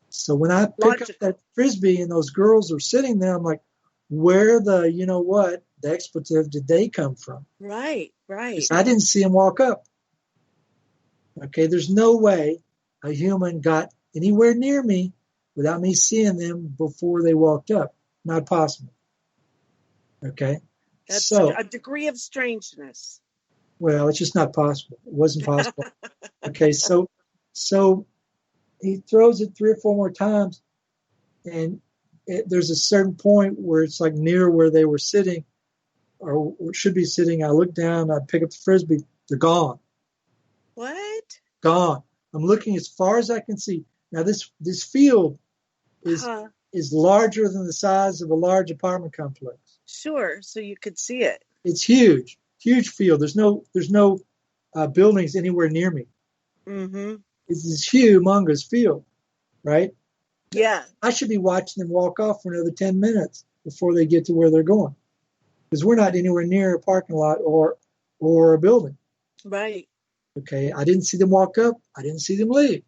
So when I pick up that Frisbee and those girls are sitting there, I'm like, where the, you know what, the expletive did they come from? Right. I didn't see them walk up. Okay, there's no way a human got anywhere near me without me seeing them before they walked up. Not possible. Okay? That's so a degree of strangeness. Well, it's just not possible. It wasn't possible. Okay, so he throws it 3 or 4 more times, and there's a certain point where it's like near where they were sitting, or should be sitting. I look down, I pick up the Frisbee. They're gone. What? Gone. I'm looking as far as I can see. Now this field is larger than the size of a large apartment complex. Sure, so you could see it. It's huge field. There's no buildings anywhere near me. Mm-hmm. It's this humongous field, right? Yeah. I should be watching them walk off for another 10 minutes before they get to where they're going, because we're not anywhere near a parking lot or a building. Right. Okay, I didn't see them walk up. I didn't see them leave.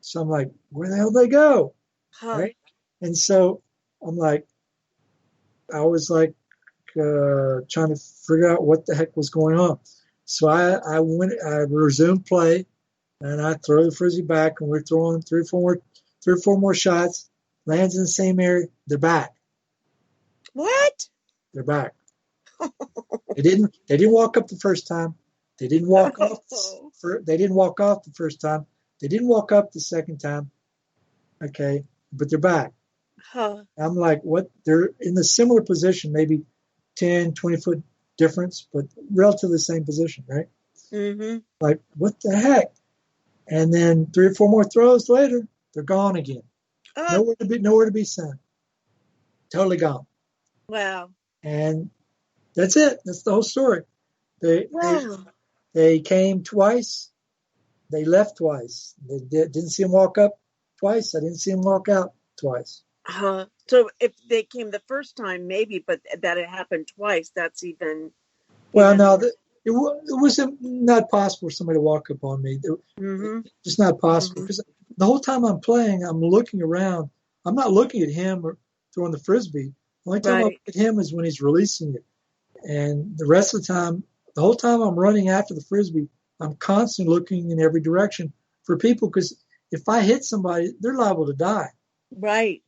So I'm like, where the hell did they go? Right? And so I'm like, I was like trying to figure out what the heck was going on. So I resumed play, and I throw the Frisbee back, and we're throwing three or four more shots. Lands in the same area. They're back. What? They're back. They didn't walk up the first time. They didn't walk off. They didn't walk off the first time. They didn't walk up the second time. Okay, but they're back. I'm like, what? They're in the similar position, maybe 10, 20-foot difference, but relatively the same position, right? Mm-hmm. Like, what the heck? And then 3 or 4 more throws later, they're gone again. Nowhere to be seen. Totally gone. Wow. And that's it. That's the whole story. They came twice. They left twice. They didn't see them walk up twice. I didn't see them walk out twice. So if they came the first time, maybe, but that it happened twice, that's even... Well, no, it was not possible for somebody to walk up on me. It's not possible, because the whole time I'm playing, I'm looking around. I'm not looking at him or throwing the Frisbee. The only time I look at him is when he's releasing it. And the rest of the time, the whole time I'm running after the Frisbee, I'm constantly looking in every direction for people, because if I hit somebody, they're liable to die. Right.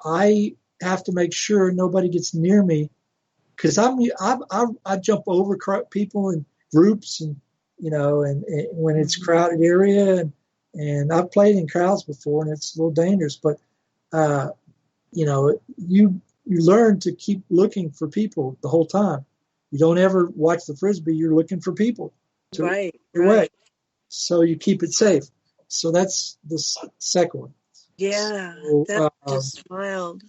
I have to make sure nobody gets near me, because I jump over people in groups, and and when it's crowded area, and I've played in crowds before, and it's a little dangerous, but you learn to keep looking for people the whole time. You don't ever watch the Frisbee. You're looking for people to your way, so you keep it safe. So that's the second one. Yeah, so, that's just wild.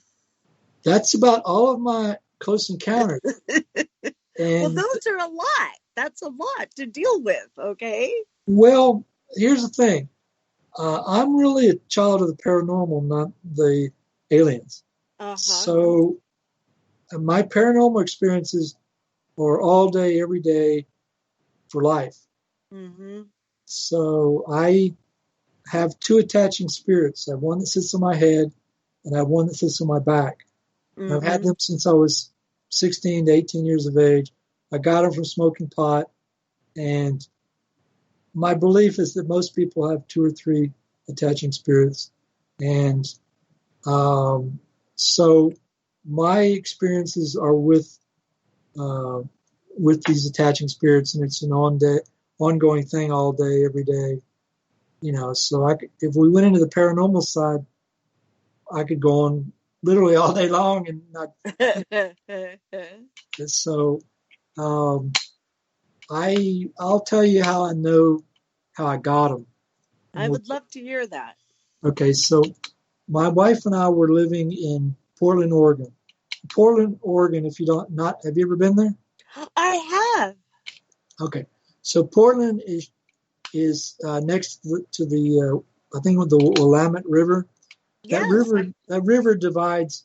That's about all of my close encounters. Well, those are a lot. That's a lot to deal with, okay? Well, here's the thing. I'm really a child of the paranormal, not the aliens. So my paranormal experiences are all day, every day for life. Mm-hmm. So I have 2 attaching spirits. I have one that sits on my head, and I have one that sits on my back. Mm-hmm. I've had them since I was 16 to 18 years of age. I got them from smoking pot, and my belief is that most people have 2 or 3 attaching spirits. And so my experiences are with these attaching spirits, and it's an ongoing thing all day, every day. So if we went into the paranormal side, I could go on literally all day long and not. So I'll tell you how I know how I got them. I would love to hear that. Okay, so my wife and I were living in Portland, Oregon. Portland, Oregon, if you have you ever been there? I have. Okay, so Portland is next to the I think with the Willamette River. Yes. That river divides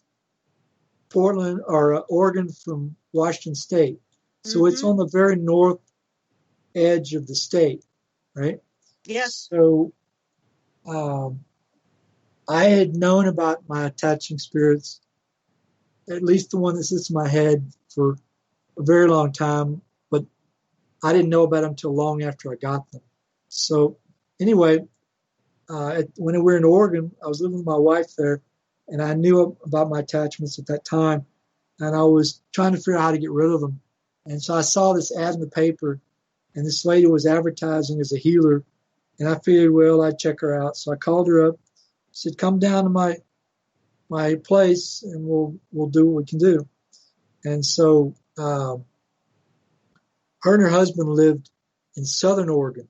Portland or Oregon from Washington State. So it's on the very north edge of the state, right? Yes. So I had known about my attaching spirits, at least the one that sits in my head, for a very long time, but I didn't know about them until long after I got them. So anyway, when we were in Oregon, I was living with my wife there, and I knew about my attachments at that time, and I was trying to figure out how to get rid of them. And so I saw this ad in the paper, and this lady was advertising as a healer, and I figured, well, I'd check her out. So I called her up, said, come down to my place, and we'll do what we can do. And so her and her husband lived in Southern Oregon,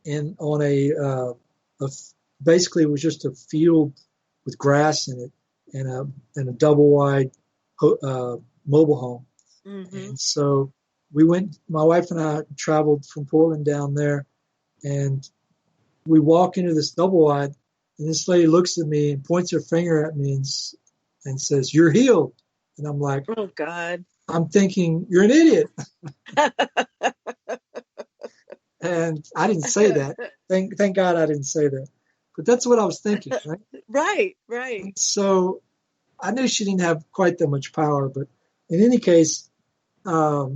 and on basically it was just a field with grass in it, and a double wide mobile home. Mm-hmm. And so we went. My wife and I traveled from Portland down there, and we walk into this double wide, and this lady looks at me and points her finger at me and says, "You're healed." And I'm like, "Oh God." I'm thinking, "You're an idiot." And I didn't say that. Thank God I didn't say that. But that's what I was thinking, right? Right. And so I knew she didn't have quite that much power. But in any case, I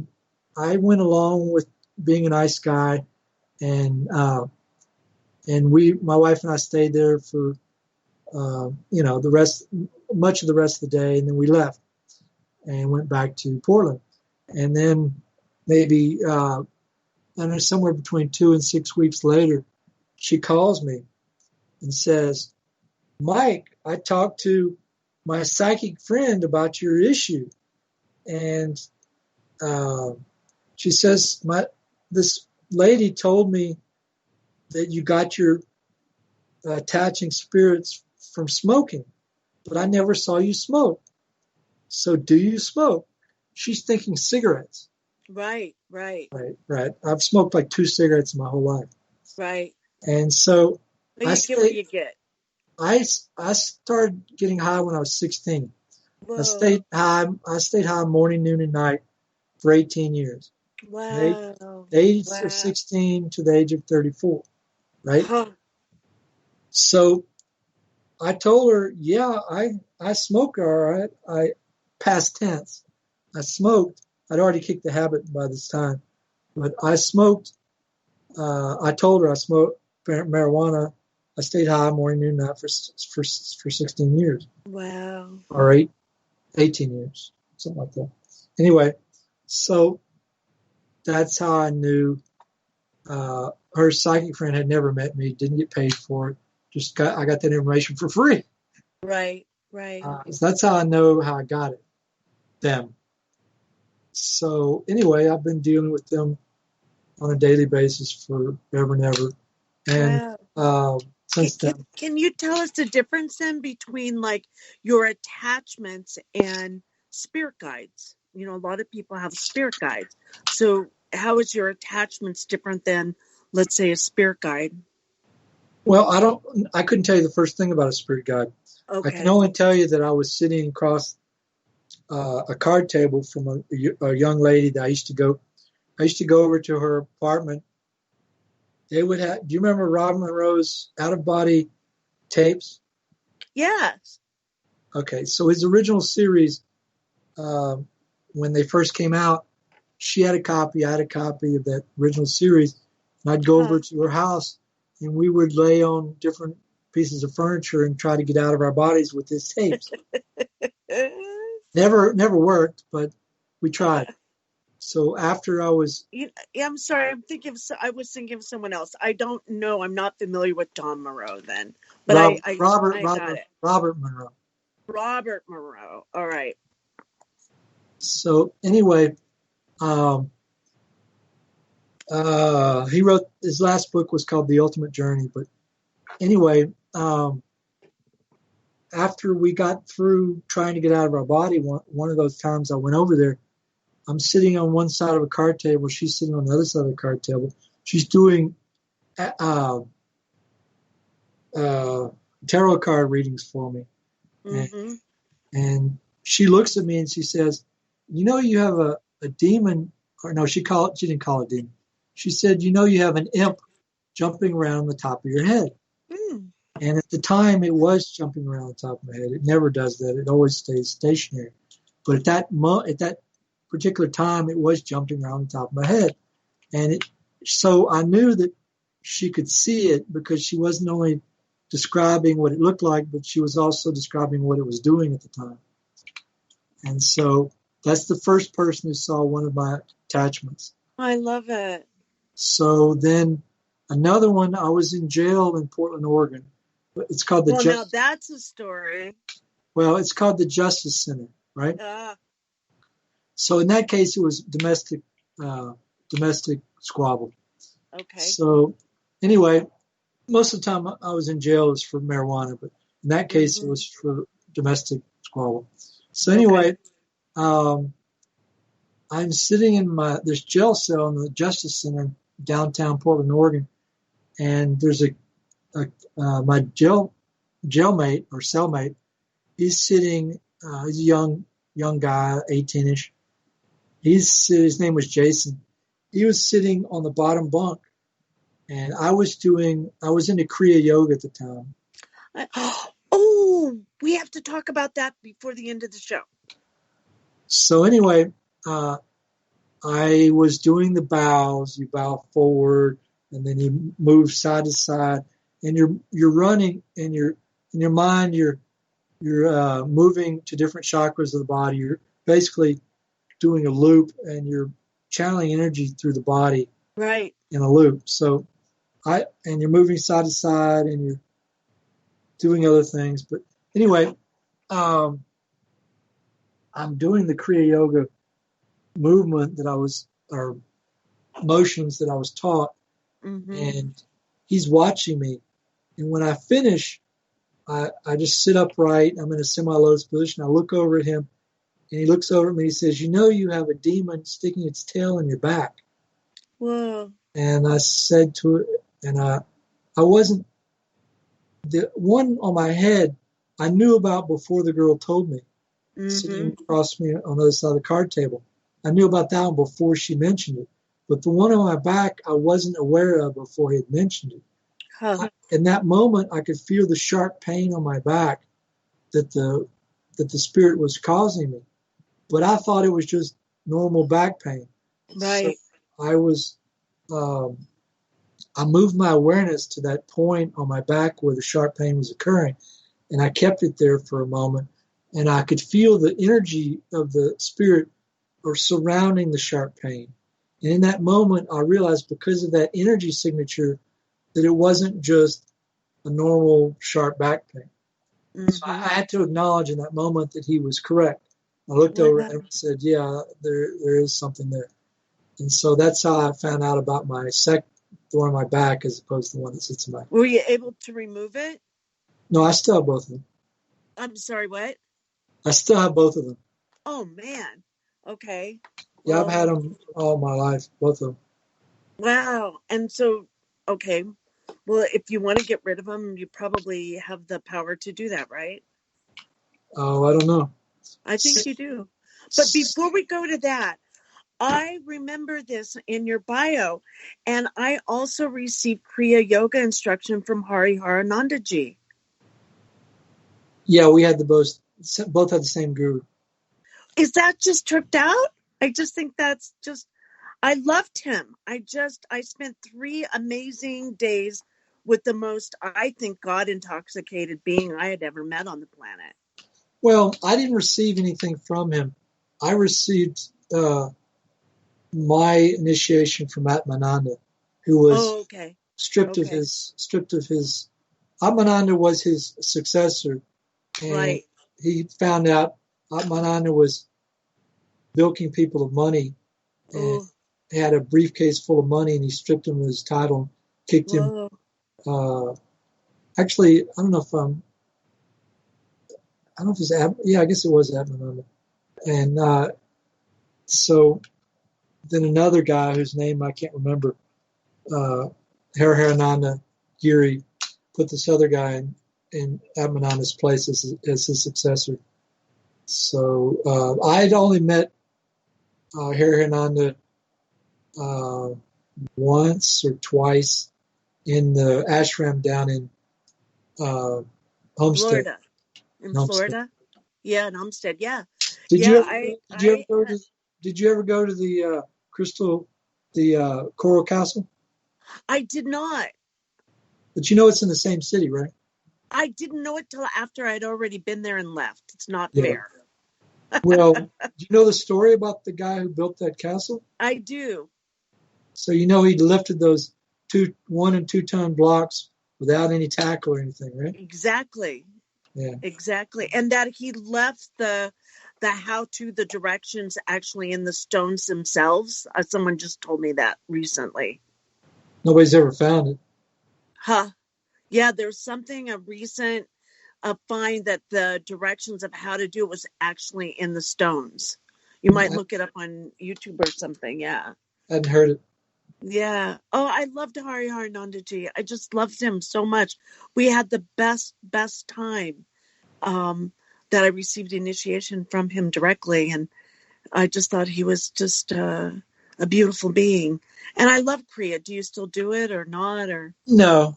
went along with being a nice guy. And my wife and I stayed there for, much of the rest of the day. And then we left and went back to Portland. And then maybe, somewhere between 2 and 6 weeks later, she calls me and says, "Mike, I talked to my psychic friend about your issue." And she says, this lady told me that you got your attaching spirits from smoking, but I never saw you smoke. So do you smoke? She's thinking cigarettes. Right. I've smoked like 2 cigarettes in my whole life. Right. And so you get what you get. I started getting high when I was 16. Whoa. I stayed high morning, noon, and night for 18 years. Wow. The age of 16 to the age of 34, right? Huh. So I told her, yeah, I smoke all right. Past tense. I smoked. I'd already kicked the habit by this time. But I smoked. I told her I smoked marijuana. I stayed high morning, noon, night for 16 years. Wow. Or 18 years, something like that. Anyway, so that's how I knew. Her psychic friend had never met me, didn't get paid for it. I got that information for free. Right. So that's how I know how I got it. Them. So anyway, I've been dealing with them on a daily basis for ever and ever. And since then. Can you tell us the difference then between like your attachments and spirit guides? A lot of people have spirit guides. So how is your attachments different than, let's say, a spirit guide? Well, I couldn't tell you the first thing about a spirit guide. Okay. I can only tell you that I was sitting across a card table from a young lady that I used to go over to her apartment. They would have. Do you remember Rob Monroe's out of body tapes? Yes. Okay, so his original series, when they first came out, she had a copy. I had a copy of that original series, and I'd go over to her house, and we would lay on different pieces of furniture and try to get out of our bodies with his tapes. Never worked, but we tried. So after I was... I'm sorry. I was thinking of someone else. I don't know. I'm not familiar with Tom Monroe then. But Robert Monroe. Robert Monroe. All right. So anyway, he wrote... His last book was called The Ultimate Journey. But anyway... after we got through trying to get out of our body, one of those times I went over there, I'm sitting on one side of a card table. She's sitting on the other side of the card table. She's doing tarot card readings for me. Mm-hmm. And she looks at me and she says, you have a demon. Or no, she didn't call it demon. She said, you have an imp jumping around the top of your head. Mm. And at the time, it was jumping around the top of my head. It never does that. It always stays stationary. But at that particular time, it was jumping around the top of my head. And so I knew that she could see it because she wasn't only describing what it looked like, but she was also describing what it was doing at the time. And so that's the first person who saw one of my attachments. I love it. So then another one, I was in jail in Portland, Oregon. It's called the now that's a story. Well, it's called the Justice Center, right? So in that case, it was domestic squabble. Okay. So anyway, most of the time I was in jail was for marijuana, but in that case, it was for domestic squabble. So anyway, I'm sitting in this jail cell in the Justice Center, downtown Portland, Oregon, and there's my jailmate or cellmate. He's sitting. He's a young guy, 18-ish. His name was Jason. He was sitting on the bottom bunk, and I was into Kriya Yoga at the time. Oh, we have to talk about that before the end of the show. So anyway, I was doing the bows. You bow forward, and then you move side to side, and you're running, and in your mind you're moving to different chakras of the body. You're basically doing a loop, and you're channeling energy through the body, right, in a loop. So and you're moving side to side, and you're doing other things. But anyway, I'm doing the Kriya Yoga movement or motions that I was taught, and he's watching me. And when I finish, I just sit upright. I'm in a semi-lotus position. I look over at him, and he looks over at me. He says, you have a demon sticking its tail in your back. Whoa. And I said to it, and I wasn't, the one on my head I knew about before the girl told me, sitting across me on the other side of the card table. I knew about that one before she mentioned it. But the one on my back I wasn't aware of before he had mentioned it. In that moment, I could feel the sharp pain on my back that the spirit was causing me. But I thought it was just normal back pain. Right. So I moved my awareness to that point on my back where the sharp pain was occurring, and I kept it there for a moment, and I could feel the energy of the spirit surrounding the sharp pain. And in that moment, I realized because of that energy signature that it wasn't just a normal sharp back pain. So I had to acknowledge in that moment that he was correct. I looked over at him and said, yeah, there is something there. And so that's how I found out about the one on my back as opposed to the one that sits in my... Were you able to remove it? No, I still have both of them. I'm sorry, what? I still have both of them. Oh, man. Okay. Yeah, I've had them all my life, both of them. Wow. And so, okay. Well, if you want to get rid of them, you probably have the power to do that, right? Oh, I don't know. I think you do. But before we go to that, I remember this in your bio, and I also received Kriya Yoga instruction from Hariharanandaji. Nandaji. Yeah, we had both had the same guru. Is that just tripped out? I just think that's just, I loved him. I spent 3 amazing days with the most, I think, God intoxicated being I had ever met on the planet. Well, I didn't receive anything from him. I received my initiation from Atmananda, who was stripped of his. Atmananda was his successor, and he found out Atmananda was bilking people of money, and had a briefcase full of money, and he stripped him of his title, kicked him. Actually, I don't know if it's I guess it was Atmananda. And so then another guy whose name I can't remember, Hariharananda Giri, put this other guy in Atmananda's place as his successor. So I had only met Hariharananda once or twice, in the ashram down in Homestead. Florida. In Homestead. Florida? Yeah, in Homestead, yeah. Did you ever go to the Coral Castle? I did not. But you know it's in the same city, right? I didn't know it till after I'd already been there and left. It's not Yeah. fair. Well, do you know the story about the guy who built that castle? I do. So you know he lifted those 1 and 2 ton blocks without any tackle or anything, right? Exactly. Yeah. Exactly. And that he left the the directions actually in the stones themselves. Someone just told me that recently. Nobody's ever found it. Huh. Yeah, there's something, a recent find that the directions of how to do it was actually in the stones. You might look it up on YouTube or something. Yeah. I hadn't heard it. Yeah. Oh, I loved Harihar Nandaji. I just loved him so much. We had the best time that I received initiation from him directly. And I just thought he was just a beautiful being. And I love Kriya. Do you still do it or not? Or No.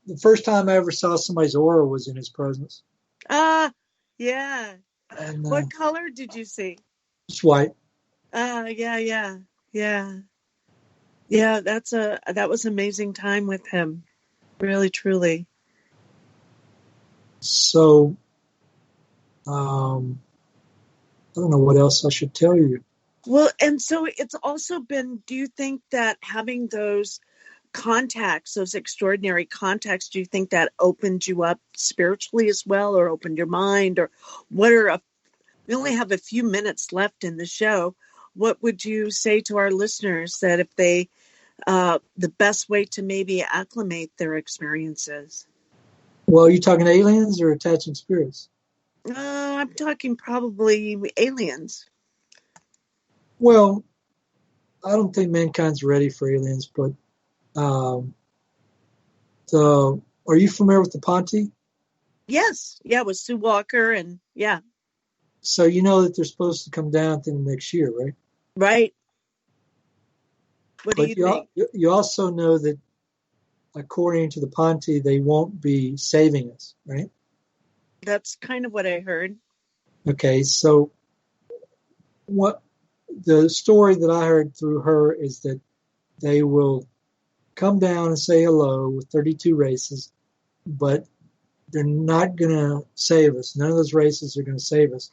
The first time I ever saw somebody's aura was in his presence. Yeah. And, what color did you see? It's white. Yeah. That was amazing time with him. Really, truly. So, I don't know what else I should tell you. Well, and so it's also been, do you think that having those contacts, those extraordinary contacts, do you think that opened you up spiritually as well, or opened your mind, or we only have a few minutes left in the show. What would you say to our listeners that if they, the best way to maybe acclimate their experiences? Well, are you talking aliens or attaching spirits? I'm talking probably aliens. Well, I don't think mankind's ready for aliens, but are you familiar with the Ponte? Yes. Yeah, with Sue Walker and yeah. So you know that they're supposed to come down in the next year, right? Right. What do you think? You also know that according to the Ponte, they won't be saving us, right? That's kind of what I heard. Okay, so what the story that I heard through her is that they will come down and say hello with 32 races, but they're not going to save us. None of those races are going to save us.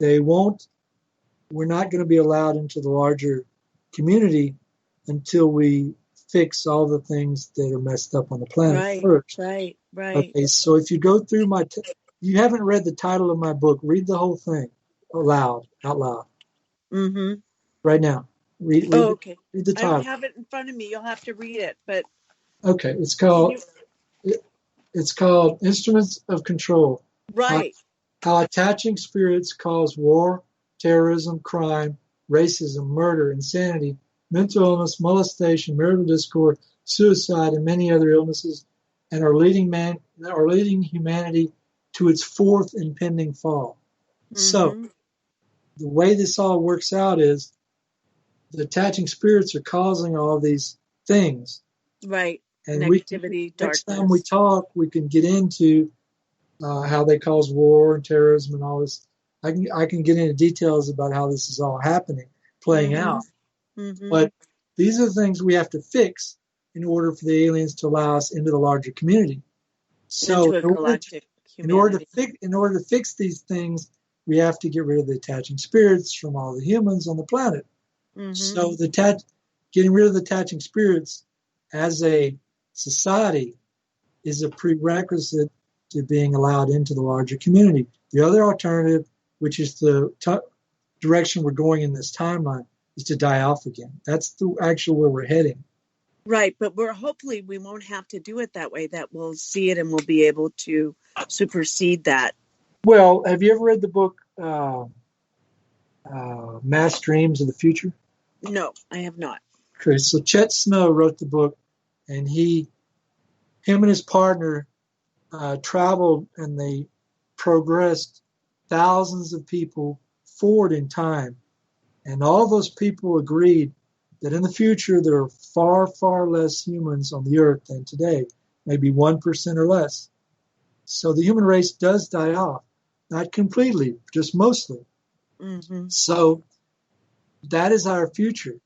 We're not going to be allowed into the larger community until we fix all the things that are messed up on the planet first. Right. Okay, so if you go through you haven't read the title of my book, read the whole thing out loud. Mm-hmm. Right now. Read okay. Read the title. I don't have it in front of me. You'll have to read it, but okay, it's called Instruments of Control. Right. How attaching spirits cause war, terrorism, crime, racism, murder, insanity, mental illness, molestation, marital discord, suicide, and many other illnesses, and are leading humanity to its fourth impending fall. Mm-hmm. So, the way this all works out is the attaching spirits are causing all these things. Right. And negativity, darkness. Next time we talk, we can get into how they cause war and terrorism and all this. I can get into details about how this is all happening, playing out. Mm-hmm. But these are the things we have to fix in order for the aliens to allow us into the larger community. So in order to fix these things, we have to get rid of the attaching spirits from all the humans on the planet. Mm-hmm. So getting rid of the attaching spirits as a society is a prerequisite to being allowed into the larger community. The other alternative, which is the direction we're going in this timeline, is to die off again. That's the actual where we're heading. Right, but hopefully we won't have to do it that way, that we'll see it and we'll be able to supersede that. Well, have you ever read the book Mass Dreams of the Future? No, I have not. Okay, so Chet Snow wrote the book, and him and his partner traveled, and they progressed thousands of people forward in time. And all those people agreed that in the future there are far, far less humans on the earth than today, maybe 1% or less. So the human race does die off, not completely, just mostly. Mm-hmm. So that is our future.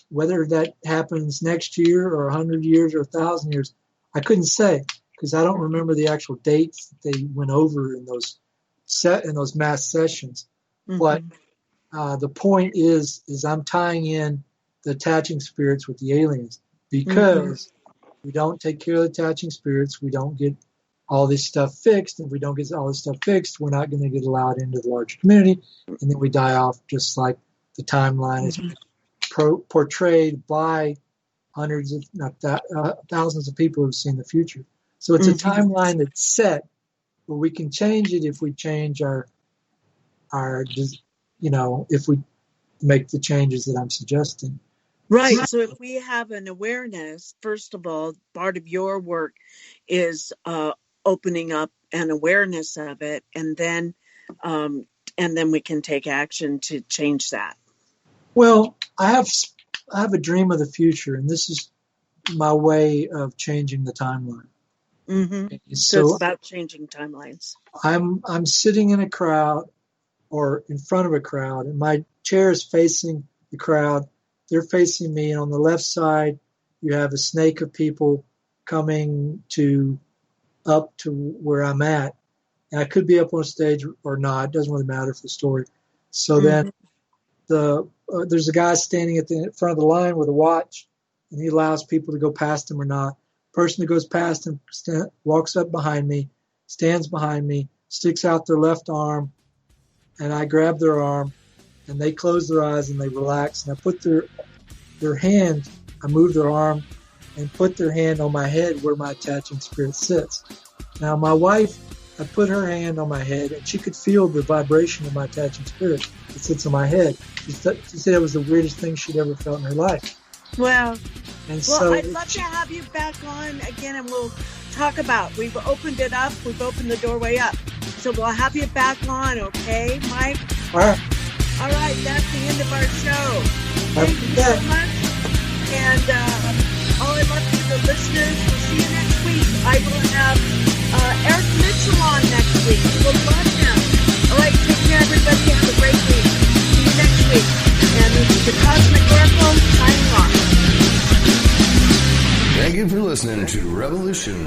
Whether that happens next year or 100 years or 1,000 years, I couldn't say, because I don't remember the actual dates that they went over in those mass sessions. Mm-hmm. But the point is I'm tying in the attaching spirits with the aliens, because we don't take care of the attaching spirits, we don't get all this stuff fixed. If we don't get all this stuff fixed, we're not going to get allowed into the larger community, and then we die off, just like the timeline is portrayed by hundreds, if not thousands of people who've seen the future. So it's a timeline that's set, but we can change it if we change our if we make the changes that I'm suggesting. Right. So if we have an awareness, first of all, part of your work is opening up an awareness of it, and then we can take action to change that. Well, I have a dream of the future, and this is my way of changing the timeline. Mm-hmm. So it's about changing timelines. I'm sitting in a crowd or in front of a crowd, and my chair is facing the crowd. They're facing me, and on the left side, you have a snake of people coming up to where I'm at. And I could be up on stage or not. It doesn't really matter for the story. So then there's a guy standing at the front of the line with a watch, and he allows people to go past him or not. The person that goes past him walks up behind me, stands behind me, sticks out their left arm, and I grab their arm, and they close their eyes and they relax. And I put their hand, I move their arm and put their hand on my head where my attaching spirit sits. Now, my wife, I put her hand on my head, and she could feel the vibration of my attaching spirit that sits on my head. She said it was the weirdest thing she'd ever felt in her life. Well, so I'd love to have you back on again, and we'll talk about, we've opened it up, we've opened the doorway up. So we'll have you back on, okay, Mike? All right. All right, that's the end of our show. Thank you so much. And all I love to the listeners, we'll see you next week. I will have Eric Mitchell on next week. We'll love him. All right, take care, everybody. Have a great week. See you next week. And this is the Cosmic Oracle signing off. Thank you for listening to Revolution